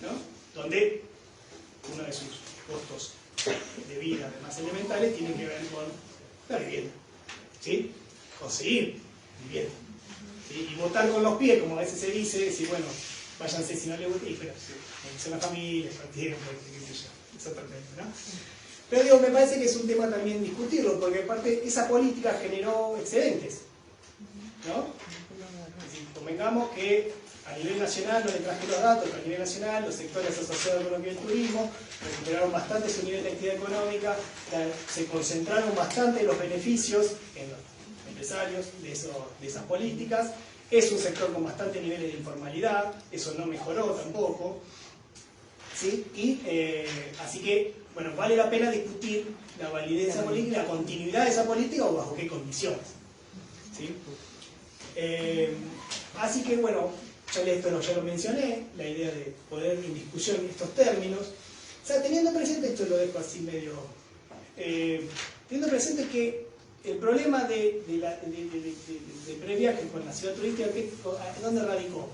¿no? Donde uno de sus costos de vida más elementales tiene que ver con la vivienda, ¿sí? Conseguir vivienda, ¿sí? Y votar con los pies, como a veces se dice, decir, bueno, váyanse si no les gusta, y pero son las familias, el tiempo, qué sé yo, eso es perfecto, ¿no? Pero digo, me parece que es un tema también discutirlo, porque aparte esa política generó excedentes, ¿no? Es decir, convengamos que a nivel nacional, no le traje los datos, pero a nivel nacional los sectores asociados con el turismo recuperaron bastante su nivel de actividad económica, se concentraron bastante los beneficios en los empresarios de esas políticas. Es un sector con bastante niveles de informalidad, eso no mejoró tampoco, ¿sí? Y así que, bueno, vale la pena discutir la validez de esa política y la continuidad de esa política o bajo qué condiciones, ¿sí? Así que, bueno, ya lo mencioné, la idea de poner en discusión estos términos. O sea, teniendo presente, esto lo dejo así medio... teniendo presente que el problema de previaje con la ciudad turística, ¿dónde radicó?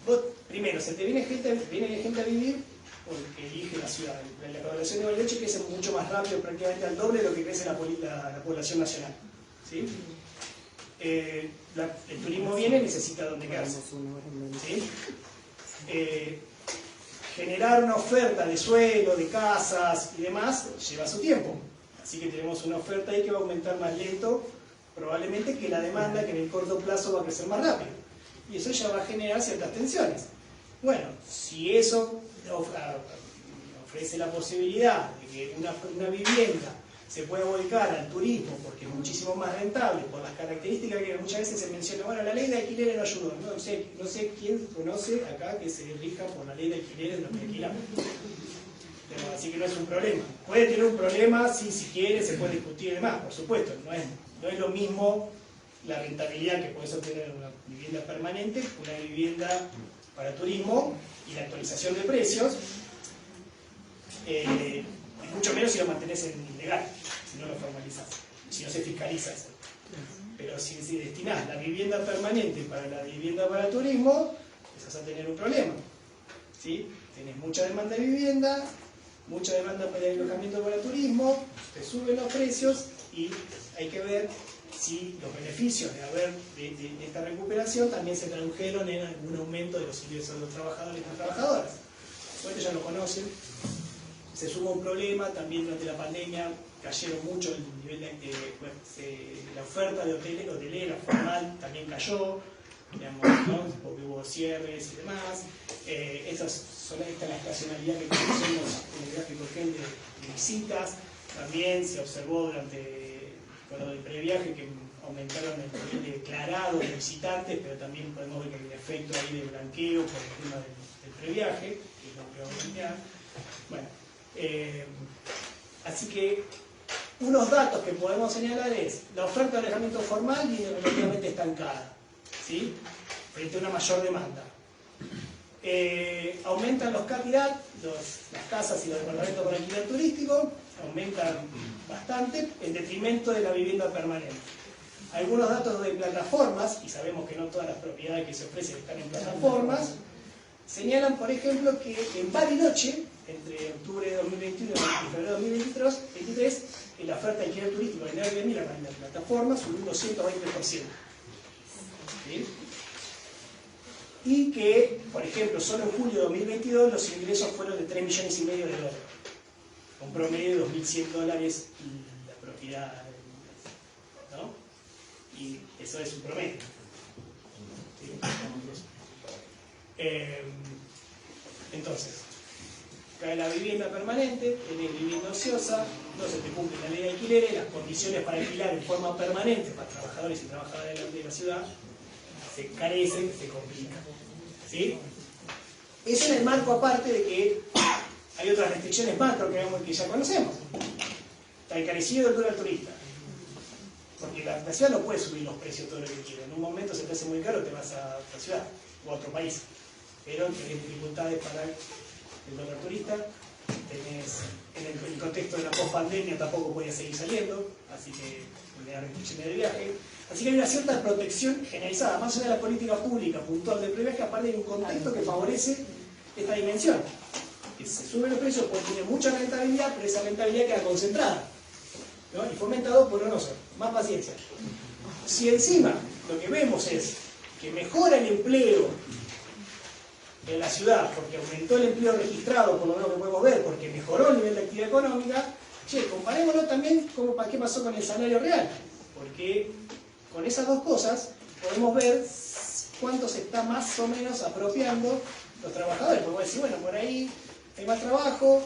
Vos, primero, se te viene gente a vivir porque elige la ciudad. La población de Bariloche crece mucho más rápido, prácticamente al doble de lo que crece la población nacional, ¿sí? El turismo viene y necesita donde quedarse, ¿sí? Generar una oferta de suelo, de casas y demás lleva su tiempo, así que tenemos una oferta ahí que va a aumentar más lento probablemente que la demanda, que en el corto plazo va a crecer más rápido, y eso ya va a generar ciertas tensiones. Bueno, si eso ofrece la posibilidad de que una vivienda se puede volcar al turismo porque es muchísimo más rentable por las características que muchas veces se menciona. Bueno, la ley de alquileres no ayudó. No sé quién conoce acá que se rija por la ley de alquileres de los que alquilamos. Pero, así que no es un problema. Puede tener un problema si quiere, se puede discutir y demás, por supuesto. No es lo mismo la rentabilidad que puedes obtener en una vivienda permanente que una vivienda para turismo, y la actualización de precios. Mucho menos si lo mantenés en ilegal, si no lo formalizás, si no se fiscaliza eso. Pero si destinás la vivienda permanente para la vivienda para turismo, empezás a tener un problema. ¿Sí? Tenés mucha demanda de vivienda, mucha demanda para el alojamiento para turismo, te suben los precios y hay que ver si los beneficios de esta recuperación también se tradujeron en algún aumento de los ingresos de los trabajadores y las trabajadoras. Ustedes ya lo conocen. Se suma un problema, también durante la pandemia cayeron mucho el nivel la oferta de hotelera formal también cayó, digamos, ¿no? Porque hubo cierres y demás. Esta es la estacionalidad que conocemos en el gráfico de visitas. También se observó con lo del previaje que aumentaron el nivel de declarado de visitantes, pero también podemos ver que hay un efecto ahí de blanqueo por el tema del previaje, que es lo que va a aumentar. Bueno. Así que unos datos que podemos señalar es la oferta de alojamiento formal viene relativamente estancada, ¿sí? Frente a una mayor demanda. Aumentan los CAPIRAT, las casas y los departamentos para alquiler turístico, aumentan bastante en detrimento de la vivienda permanente. Algunos datos de plataformas, y sabemos que no todas las propiedades que se ofrecen están en plataformas, señalan, por ejemplo, que en Bariloche, entre octubre de 2021 y febrero de 2023, en la oferta de alquiler turístico en Airbnb, la plataforma, subió un 220%. ¿Sí? Y que, por ejemplo, solo en julio de 2022 los ingresos fueron de $3,5 millones de dólares. Un promedio de $2.100 la propiedad, ¿no? Y eso es un promedio. ¿Sí? Entonces, cae la vivienda permanente, tenés vivienda ociosa, no se te cumple la ley de alquileres, las condiciones para alquilar en forma permanente para trabajadores y trabajadoras de la ciudad se carecen, se complican. ¿Sí? Eso en el marco aparte de que hay otras restricciones macro que ya conocemos. Está encarecido el dólar turista. Porque la ciudad no puede subir los precios todo lo que quiera. En un momento se te hace muy caro, te vas a otra ciudad o a otro país. Pero tenés dificultades para el dólar turista, en el contexto de la post-pandemia tampoco podía seguir saliendo, así que hay restricciones de viaje. Así que hay una cierta protección generalizada, más allá de la política pública puntual del previaje, aparte hay un contexto que favorece esta dimensión. Que se suben los precios porque tiene mucha rentabilidad, pero esa rentabilidad queda concentrada, ¿no? Y fomentado por no sé, más paciencia. Si encima lo que vemos es que mejora el empleo en la ciudad, porque aumentó el empleo registrado, por lo menos que podemos ver, porque mejoró el nivel de actividad económica, comparémoslo también con qué pasó con el salario real, porque con esas dos cosas podemos ver cuánto se está más o menos apropiando los trabajadores. Podemos decir, bueno, por ahí hay más trabajo,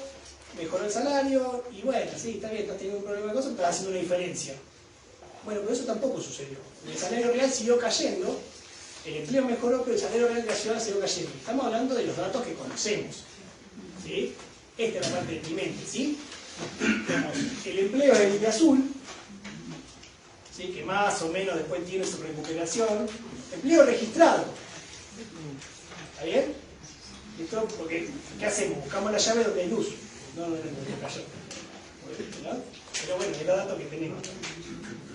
mejoró el salario, y bueno, sí, está bien, estás teniendo un problema de cosas, pero estás haciendo una diferencia. Bueno, pero eso tampoco sucedió. El salario real siguió cayendo, el empleo mejoró, pero el salario real de la ciudad siguió cayendo. Estamos hablando de los datos que conocemos. ¿Sí? Esta es la parte deprimente, ¿sí? El empleo es el de azul, ¿sí? Que más o menos después tiene su recuperación. Empleo registrado. ¿Está bien? ¿Listo? Porque, ¿qué hacemos? Buscamos la llave donde hay luz. No, cayó. ¿No? Pero bueno, es el dato que tenemos.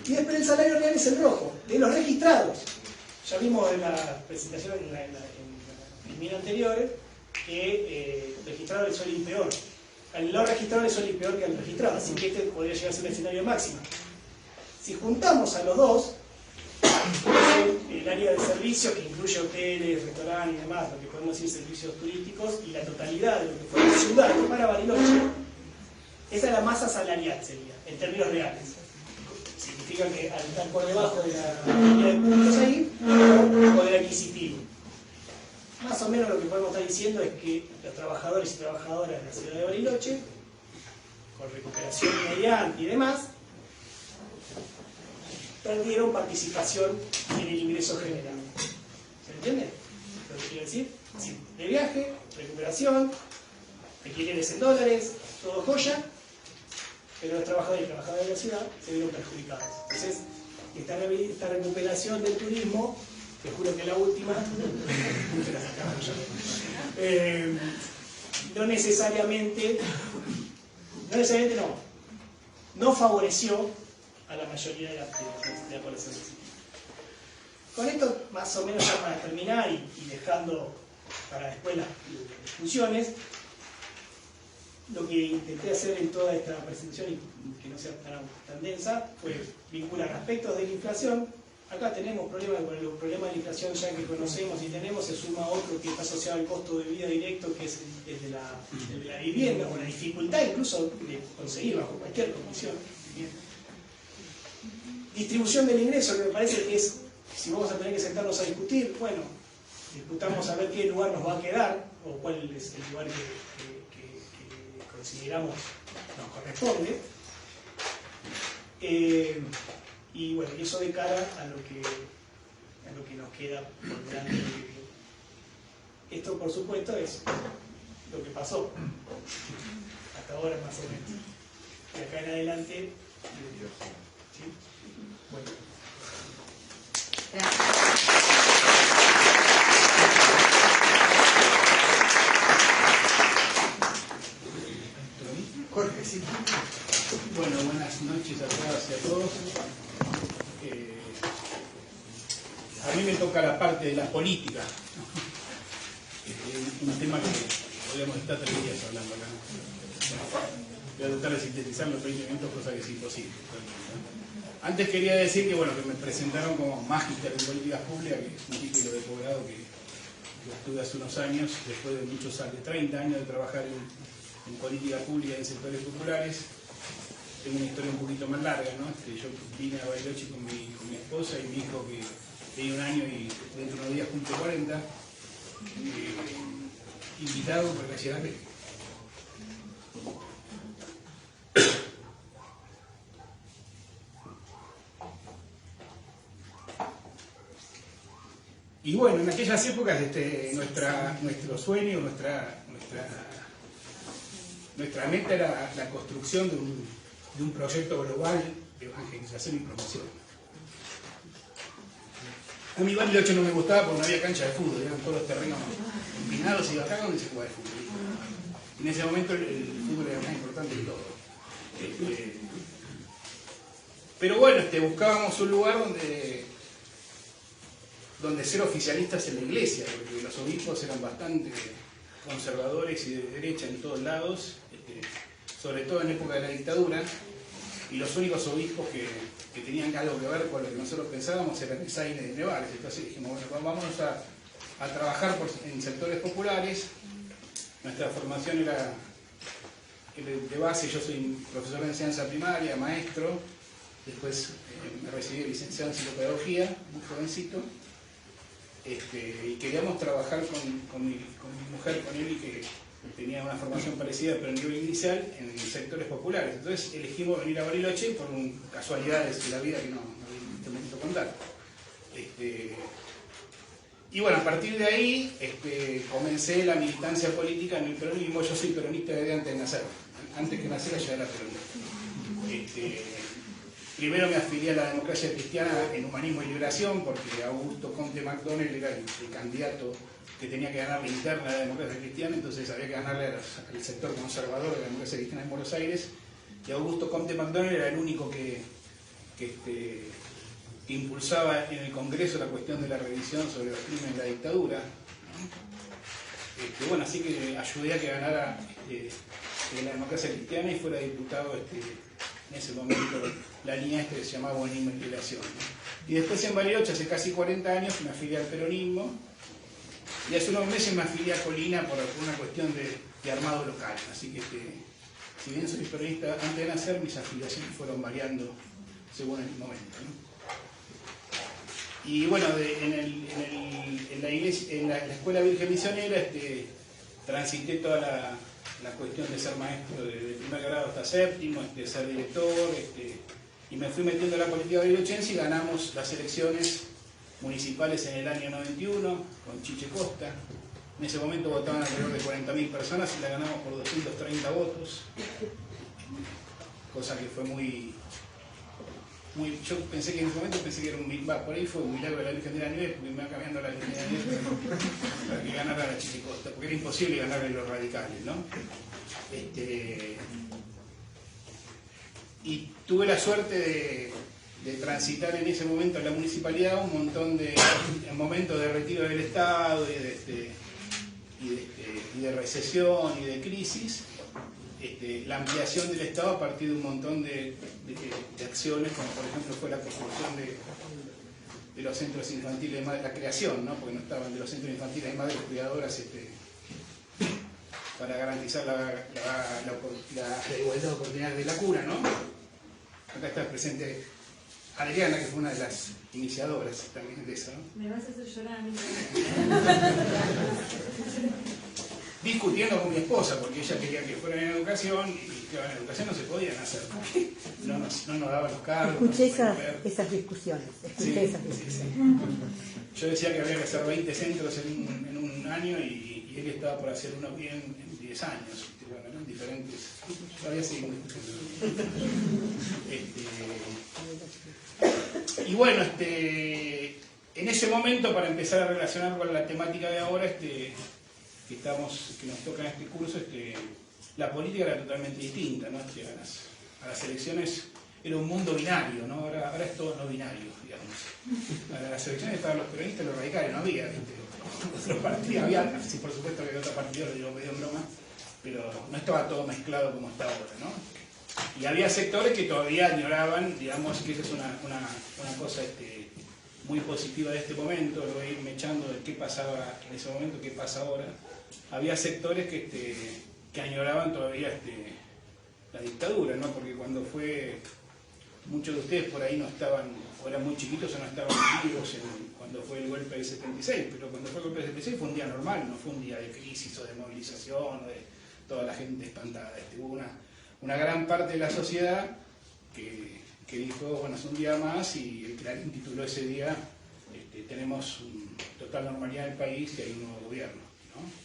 Y después el salario real es el rojo, de los registrados. Ya vimos en la presentación, en el video anterior, que el registrado le suele ir peor. Al no registrado le suele ir peor que al registrado, así que este podría llegar a ser un escenario máximo. Si juntamos a los dos, el área de servicios, que incluye hoteles, restaurantes y demás, lo que podemos decir servicios turísticos, y la totalidad de lo que fue la ciudad, que para Bariloche, esa es la masa salarial, sería, en términos reales. Significa que al estar por debajo de la línea de puntos ahí, tenemos poder adquisitivo. Más o menos lo que podemos estar diciendo es que los trabajadores y trabajadoras de la ciudad de Bariloche con recuperación mediante y demás, perdieron participación en el ingreso general. ¿Se entiende lo que quiero decir? Sí, de viaje, recuperación, alquileres en dólares, todo joya, pero los trabajadores y trabajadoras de la ciudad se vieron perjudicados. Entonces, esta recuperación del turismo, te juro que la última, no necesariamente no favoreció a la mayoría de la población. Con esto, más o menos ya para terminar y dejando para después las discusiones, lo que intenté hacer en toda esta presentación, y que no sea tan densa, fue vincular aspectos de la inflación. Acá tenemos problemas, con el problema de la inflación ya que conocemos y tenemos, se suma otro que está asociado al costo de vida directo, que es el de la vivienda, o la dificultad incluso de conseguir bajo cualquier condición. Bien. Distribución del ingreso, que me parece que es, si vamos a tener que sentarnos a discutir, bueno, discutamos a ver qué lugar nos va a quedar, o cuál es el lugar que consideramos nos corresponde. Y bueno, y eso de cara a lo que nos queda por delante. Esto, por supuesto, es lo que pasó hasta ahora, más o menos. Y acá en adelante, ¿sí? Bueno. Jorge, sí. Bueno, buenas noches a todas y a todos. A mí me toca la parte de la política, ¿no? Un tema que podríamos estar 3 días hablando acá, ¿no? Voy a tratar de sintetizar los 20 minutos, cosa que es imposible. Antes quería decir que, bueno, que me presentaron como magíster en políticas públicas, que es un título de posgrado que estuve hace unos años, después de muchos años, 30 años de trabajar en política pública en sectores populares. Tengo una historia un poquito más larga, ¿no? Yo vine a Bariloche con mi esposa y mi hijo que tenía 1 año y dentro de unos días cumple 40. Invitado por la ciudad. Y bueno, en aquellas épocas nuestro sueño, nuestra meta era la construcción de un proyecto global de evangelización y promoción. A mí Bariloche no me gustaba porque no había cancha de fútbol, eran todos los terrenos empinados y acá donde se jugaba el fútbol. Y en ese momento el fútbol era más importante que todo. Pero bueno, buscábamos un lugar donde ser oficialistas en la iglesia, porque los obispos eran bastante conservadores y de derecha en todos lados, sobre todo en época de la dictadura, y los únicos obispos que tenían algo que ver con lo que nosotros pensábamos eran Zaine de Nevares. Entonces dijimos, bueno, vámonos a trabajar en sectores populares. Nuestra formación era de base, yo soy profesor de enseñanza primaria, maestro, después me recibí de licenciado en psicopedagogía, muy jovencito, y queríamos trabajar con mi mujer, con él, y que tenía una formación parecida pero en nivel inicial en sectores populares. Entonces elegimos venir a Bariloche por casualidades de la vida que no te momento contar. Y bueno, a partir de ahí comencé la militancia política en el peronismo. Yo soy peronista desde antes de nacer. Antes que naciera ya era peronista. Primero me afilié a la democracia cristiana en humanismo y liberación, porque Augusto Comte MacDonald era el candidato que tenía que ganar la interna de la democracia cristiana, entonces había que ganarle al sector conservador de la democracia cristiana en Buenos Aires, y Augusto Comte MacDonald era el único que impulsaba en el Congreso la cuestión de la revisión sobre los crímenes de la dictadura, ¿no? Bueno, así que ayudé a que ganara la democracia cristiana y fuera diputado en ese momento la línea que se llamaba humanismo y liberación, ¿no? Y después en Bariloche, hace casi 40 años, me afilié al peronismo, y hace unos meses me afilié a Colina por una cuestión de armado local. Así que, si bien soy peronista antes de nacer, mis afiliaciones fueron variando según el momento, ¿no? Y bueno, en la Escuela Virgen Misionera transité toda la cuestión de ser maestro de primer grado hasta séptimo, ser director, y me fui metiendo en la política bariloche y ganamos las elecciones municipales en el año 91 con Chiche Costa. En ese momento votaban alrededor de 40.000 personas y la ganamos por 230 votos, cosa que fue muy yo pensé que en ese momento que era por ahí fue un milagro de la Virgen de la Nieve, porque me va cambiando la Virgen de la Nieve para que ganara la Chiche Costa, porque era imposible ganarle los radicales, ¿no? Y tuve la suerte de transitar en ese momento en la municipalidad un montón de momentos de retiro del Estado y de recesión y de crisis, la ampliación del Estado a partir de un montón de acciones, como por ejemplo fue la construcción de los centros infantiles de madres, la creación, ¿no? Porque no estaban, de los centros infantiles de madres cuidadoras para garantizar la igualdad de oportunidades de la cura, ¿no? Acá está presente Adriana, que fue una de las iniciadoras también de eso, ¿no? Me vas a hacer llorar a mí. Discutiendo con mi esposa, porque ella quería que fuera en educación, y que en educación no se podían hacer, porque no nos daban los cargos. Escuché no esas discusiones. Sí. Yo decía que había que hacer 20 centros en un año y él estaba por hacer uno bien en 10 años. Bueno, eran diferentes. Todavía seguimos discutiendo. Y bueno, en ese momento, para empezar a relacionar con la temática de ahora, que nos toca en este curso, la política era totalmente distinta, ¿no? A las elecciones era un mundo binario, ¿no? Ahora es todo no binario, digamos. A las elecciones estaban los peronistas y los radicales, no había otros partidos, había, sí, por supuesto que había otros partidos, lo digo medio en broma, pero no estaba todo mezclado como está ahora, ¿no? Y había sectores que todavía añoraban, digamos, que esa es una cosa muy positiva de este momento, lo voy a ir mechando de qué pasaba en ese momento, qué pasa ahora. Había sectores que añoraban todavía la dictadura, ¿no? Porque cuando fue, muchos de ustedes por ahí no estaban, o eran muy chiquitos o no estaban vivos cuando fue el golpe del 76, pero cuando fue el golpe del 76 fue un día normal, no fue un día de crisis o de movilización o de toda la gente espantada. Hubo una gran parte de la sociedad que dijo, bueno, es un día más, y el Clarín tituló ese día, tenemos total normalidad en el país y hay un nuevo gobierno, ¿no?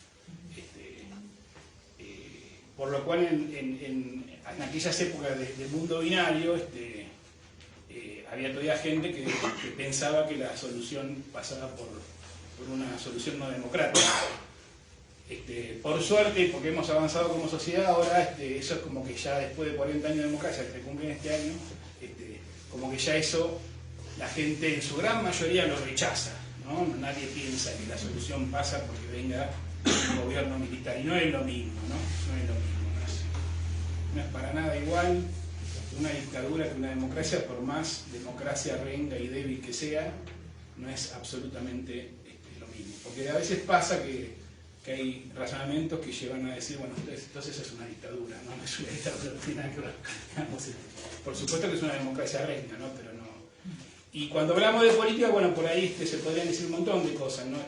Por lo cual en aquellas épocas de mundo binario había todavía gente que pensaba que la solución pasaba por una solución no democrática. Por suerte, porque hemos avanzado como sociedad, ahora eso es como que ya después de 40 años de democracia que se cumplen este año, como que ya eso la gente en su gran mayoría lo rechaza, ¿no? Nadie piensa que la solución pasa porque venga un gobierno militar, y no es lo mismo, ¿no? No es lo mismo, no es para nada igual una dictadura que una democracia, por más democracia renga y débil que sea, no es absolutamente lo mismo, porque a veces pasa que hay razonamientos que llevan a decir, bueno, entonces es una dictadura, ¿no? No es una dictadura, no tiene nada que ver. Por supuesto que es una democracia renga, ¿no? Pero no. Y cuando hablamos de política, bueno, por ahí se podrían decir un montón de cosas, ¿no?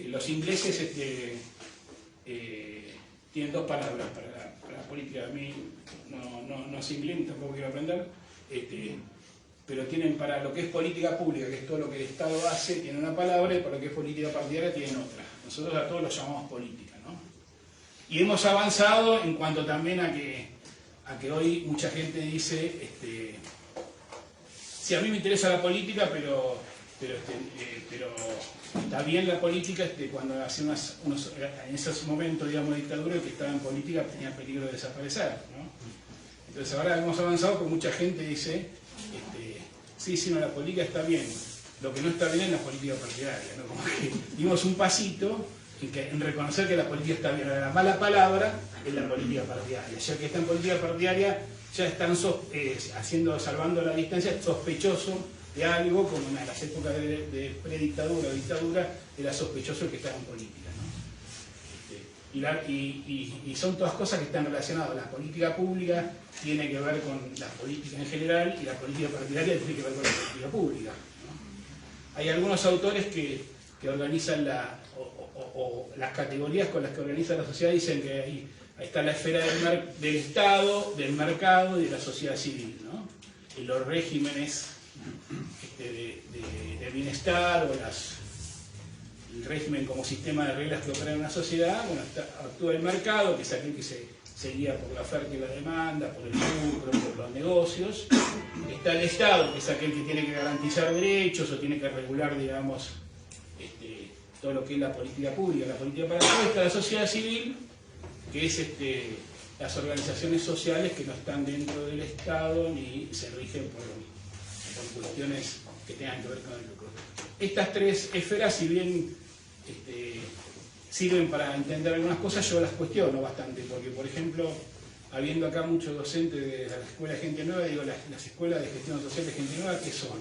Los ingleses tienen dos palabras para la política. A mí no sé inglés, tampoco quiero aprender, pero tienen para lo que es política pública, que es todo lo que el Estado hace, tienen una palabra, y para lo que es política partidaria tienen otra. Nosotros a todos lo llamamos política, ¿no? Y hemos avanzado en cuanto también a que hoy mucha gente dice, sí, a mí me interesa la política, pero está bien la política, cuando hace en esos momentos, digamos, de dictadura, el que estaba en política tenía peligro de desaparecer, ¿no? Entonces ahora hemos avanzado, porque mucha gente dice, sí, no, la política está bien, lo que no está bien es la política partidaria, ¿no? Como que dimos un pasito en reconocer que la política está bien. Ahora, la mala palabra es la política partidaria, ya que está en política partidaria ya están salvando la distancia, sospechoso de algo, como en las épocas de predictadura o dictadura, era sospechoso el que estaba en política, ¿no? Y son todas cosas que están relacionadas. La política pública tiene que ver con la política en general, y la política partidaria tiene que ver con la política pública, ¿no? Hay algunos autores que organizan las categorías con las que organiza la sociedad, dicen que está la esfera del Estado, del mercado y de la sociedad civil, ¿no? Y los regímenes de bienestar o el régimen como sistema de reglas que opera en una sociedad, bueno, actúa el mercado, que es aquel que se guía por la oferta y la demanda, por el lucro, por los negocios. Está el Estado, que es aquel que tiene que garantizar derechos o tiene que regular, digamos, todo lo que es la política pública, la política para todos. Está la sociedad civil, que es las organizaciones sociales que no están dentro del Estado ni se rigen por cuestiones que tengan que ver con el lucro. Estas tres esferas, si bien sirven para entender algunas cosas, yo las cuestiono bastante, porque por ejemplo, habiendo acá muchos docentes de la Escuela de Gente Nueva, digo, las escuelas de gestión social de Gente Nueva, ¿qué son?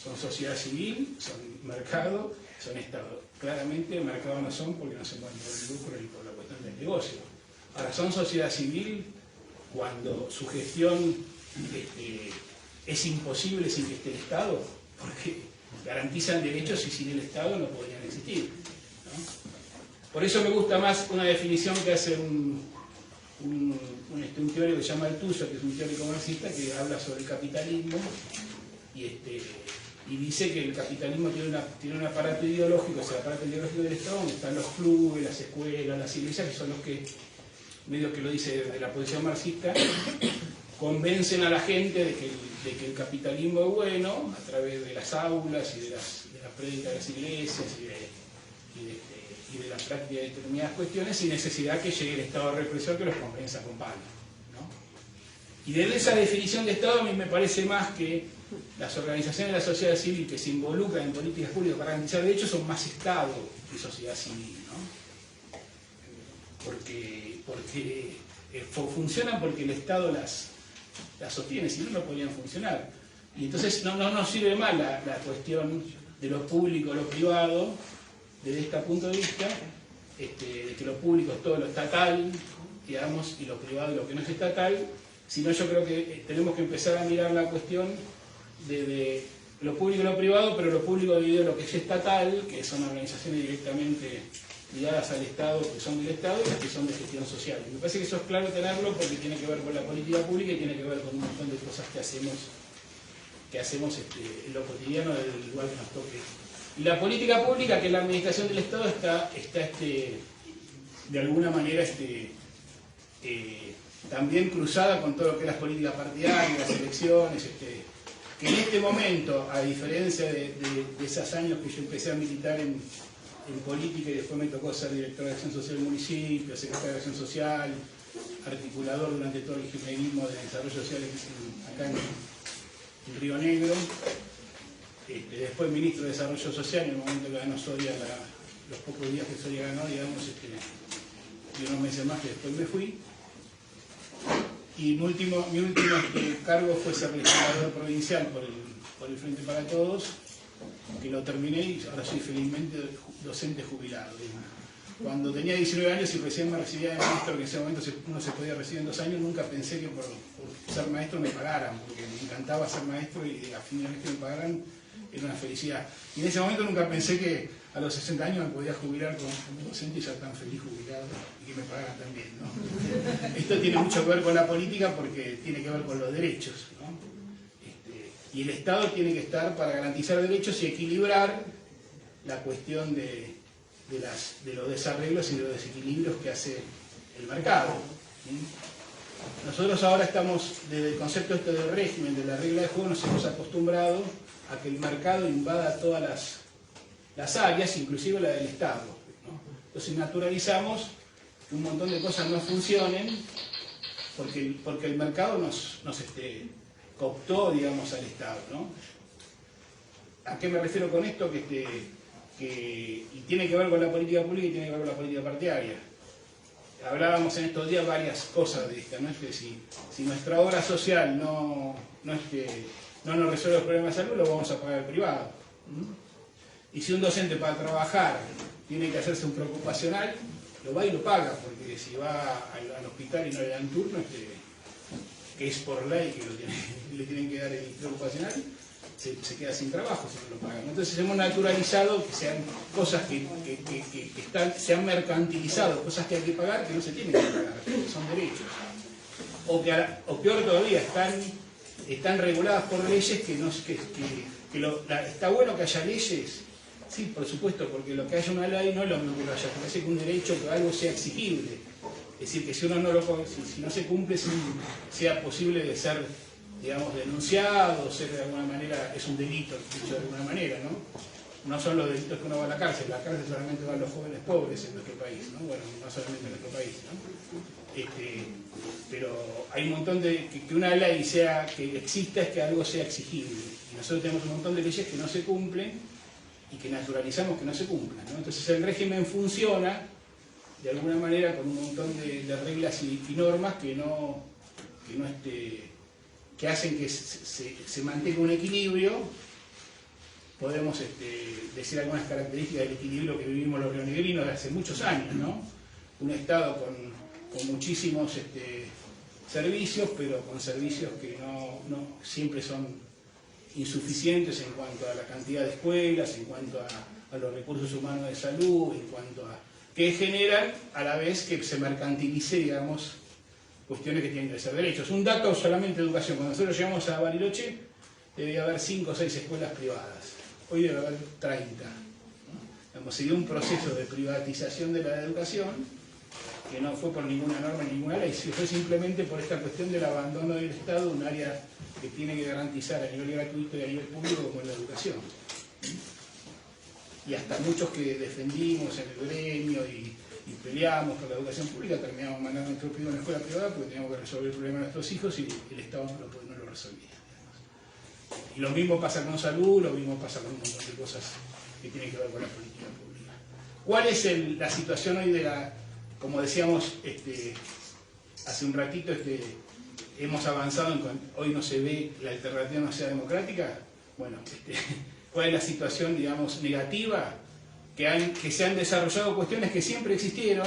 Son sociedad civil, son mercado, son Estado. Claramente mercado no son porque no se mueven por el lucro ni por la cuestión del negocio. Ahora, son sociedad civil cuando su gestión es imposible sin que esté el Estado, porque garantizan derechos y sin el Estado no podrían existir, ¿no? Por eso me gusta más una definición que hace un teórico que se llama Althusser, que es un teórico marxista, que habla sobre el capitalismo y dice que el capitalismo tiene un aparato ideológico, es el aparato ideológico del Estado, donde están los clubes, las escuelas, las iglesias, que son los que, medio que lo dice desde la posición marxista, convencen a la gente de que el capitalismo es bueno a través de las aulas y de las prédicas de las iglesias y de la práctica de determinadas cuestiones, sin necesidad que llegue el Estado represor que los convenza con palos, ¿no? Y desde esa definición de Estado a mí me parece más que las organizaciones de la sociedad civil que se involucran en políticas públicas para garantizar derechos son más Estado que sociedad civil, ¿no? Porque funcionan porque el Estado las sostiene, si no, no podrían funcionar. Y entonces no nos sirve más la cuestión de lo público o lo privado, desde este punto de vista, de que lo público es todo lo estatal, digamos, y lo privado es lo que no es estatal, sino yo creo que tenemos que empezar a mirar la cuestión de lo público y lo privado, pero lo público dividido en lo que es estatal, que son organizaciones directamente ligadas al Estado, que son del Estado, y las que son de gestión social. Y me parece que eso es claro tenerlo porque tiene que ver con la política pública y tiene que ver con un montón de cosas que hacemos en lo cotidiano del lugar que nos toque. Y la política pública, que es la administración del Estado, está de alguna manera también cruzada con todo lo que es las políticas partidarias, las elecciones, que en este momento, a diferencia de esos años que yo empecé a militar en política y después me tocó ser director de Acción Social del municipio, secretario de Acción Social, articulador durante todo el kirchnerismo de desarrollo social acá en Río Negro, después ministro de Desarrollo Social en el momento que ganó Soria, los pocos días que Soria ganó, digamos, y unos meses más que después me fui. Y mi último cargo fue ser legislador provincial por el Frente para Todos, que lo terminé y ahora soy felizmente docente jubilado. Cuando tenía 19 años y recién me recibía de maestro, que en ese momento uno se podía recibir en 2 años, nunca pensé que por ser maestro me pagaran, porque me encantaba ser maestro y a fin de mes que me pagaran era una felicidad. Y en ese momento nunca pensé que a los 60 años me podía jubilar como docente y ser tan feliz jubilado y que me pagaran también, ¿no? Esto tiene mucho que ver con la política porque tiene que ver con los derechos, ¿no? Y el Estado tiene que estar para garantizar derechos y equilibrar la cuestión de los desarreglos y de los desequilibrios que hace el mercado. ¿Sí? Nosotros ahora estamos, desde el concepto del régimen, de la regla de juego, nos hemos acostumbrado a que el mercado invada todas las áreas, inclusive la del Estado, ¿no? Entonces naturalizamos que un montón de cosas no funcionen porque el mercado nos cooptó, digamos, al Estado, ¿no? ¿A qué me refiero con esto? Y tiene que ver con la política pública y tiene que ver con la política partidaria. Hablábamos en estos días varias cosas de esta, ¿no? Es que si nuestra obra social no nos resuelve los problemas de salud, lo vamos a pagar al privado. Y si un docente para trabajar tiene que hacerse un preocupacional, lo va y lo paga, porque si va al hospital y no le dan turno, que es por ley que le tienen que dar el preocupacional, se queda sin trabajo si no lo pagan. Entonces hemos naturalizado que sean cosas que se han mercantilizado, cosas que hay que pagar que no se tienen que pagar, que son derechos. O peor todavía, están reguladas por leyes está bueno que haya leyes, sí, por supuesto, porque lo que haya una ley no es lo mismo que lo haya, parece que un derecho, que algo sea exigible. Es decir, que si uno si no se cumple, sea posible de ser, digamos, denunciado, ser de alguna manera, es un delito, dicho de alguna manera, ¿no? No son los delitos que uno va a la cárcel solamente van los jóvenes pobres en nuestro país, ¿no? Bueno, no solamente en nuestro país, ¿no? Pero hay un montón de... que una ley que exista es que algo sea exigible. Y nosotros tenemos un montón de leyes que no se cumplen y que naturalizamos que no se cumplan, ¿no? Entonces el régimen funciona de alguna manera con un montón de reglas y normas que hacen que se mantenga un equilibrio. Podemos decir algunas características del equilibrio que vivimos los rionegrinos de hace muchos años, ¿no? Un Estado con muchísimos servicios, pero con servicios que no siempre son insuficientes en cuanto a la cantidad de escuelas, en cuanto a los recursos humanos de salud, en cuanto a... que generan a la vez que se mercantilice, digamos, cuestiones que tienen que ser derechos. Un dato solamente de educación. Cuando nosotros llegamos a Bariloche, debía haber 5 o 6 escuelas privadas. Hoy debe haber 30. ¿No? Se dio un proceso de privatización de la educación que no fue por ninguna norma ni ninguna ley, fue simplemente por esta cuestión del abandono del Estado, un área que tiene que garantizar a nivel gratuito y a nivel público como es la educación. Y hasta muchos que defendimos en el gremio y peleamos por la educación pública, terminamos mandando a nuestros hijos a una escuela privada porque teníamos que resolver el problema de nuestros hijos y el Estado no lo resolvía. Y lo mismo pasa con salud, lo mismo pasa con un montón de cosas que tienen que ver con la política pública. ¿Cuál es la situación hoy de la... como decíamos hace un ratito, hemos avanzado hoy no se ve la alternativa no sea democrática? Bueno, ¿cuál es la situación, digamos, negativa? Que se han desarrollado cuestiones que siempre existieron,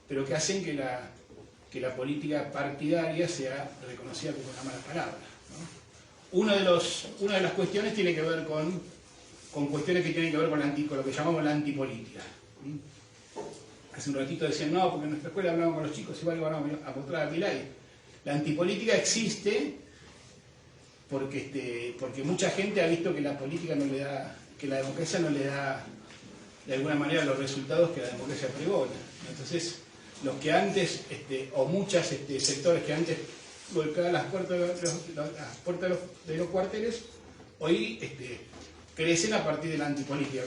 pero que hacen que la política partidaria sea reconocida como una mala palabra, ¿no? Una de las cuestiones tiene que ver con cuestiones que tienen que ver con lo que llamamos la antipolítica. Hace un ratito decían, no, porque en nuestra escuela hablaban con los chicos, igual vamos a mostrar a Pilay. La antipolítica existe porque mucha gente ha visto que la política no le da, que la democracia no le da de alguna manera los resultados que la democracia pregona. Entonces, los que antes, o muchos sectores que antes golpeaban las puertas de los cuarteles, hoy crecen a partir de la antipolítica,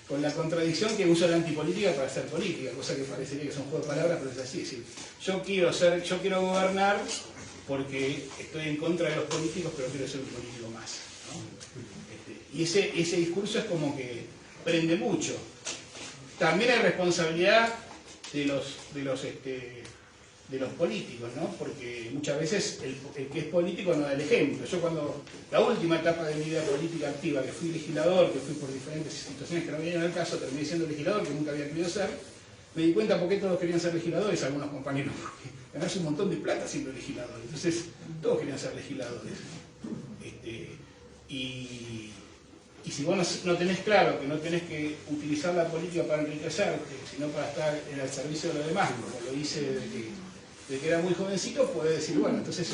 con la contradicción que usa la antipolítica para hacer política, cosa que parecería que son juegos de palabras, pero es así. Es decir, yo quiero gobernar porque estoy en contra de los políticos, pero quiero ser un político más, ¿no? Y ese discurso es como que prende mucho. También hay responsabilidad de los políticos, ¿no? Porque muchas veces el que es político no da el ejemplo. Yo la última etapa de mi vida política activa, que fui legislador, que fui por diferentes situaciones que no venían al caso, terminé siendo legislador, que nunca había querido ser, me di cuenta por qué todos querían ser legisladores, algunos compañeros, porque ganarse un montón de plata siendo legislador. Entonces, todos querían ser legisladores. Y si vos no tenés claro que no tenés que utilizar la política para enriquecerte, sino para estar al servicio de los demás, como lo hice desde que era muy jovencito, podés decir, bueno, entonces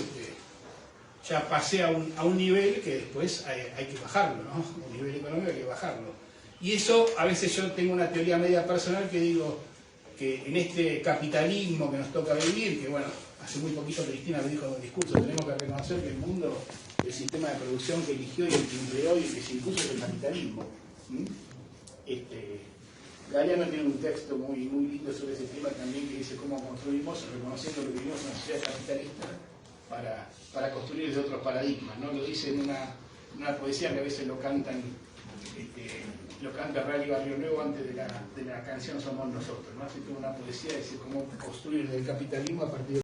ya pasé a un nivel que después hay que bajarlo, ¿no? Un nivel económico hay que bajarlo. Y eso, a veces yo tengo una teoría media personal que digo que en este capitalismo que nos toca vivir, que bueno, hace muy poquito Cristina me dijo en un discurso, tenemos que reconocer que el mundo, el sistema de producción que eligió y el que empleó y el que se impuso es el capitalismo. Galeano tiene un texto muy lindo sobre ese tema también, que dice cómo construimos, reconociendo que vivimos en una sociedad capitalista para construir desde otros paradigmas, ¿no? Lo dice en una poesía que a veces lo canta Rally Barrio Nuevo antes de la canción Somos Nosotros, ¿no? Así que una poesía dice cómo construir desde el capitalismo a partir de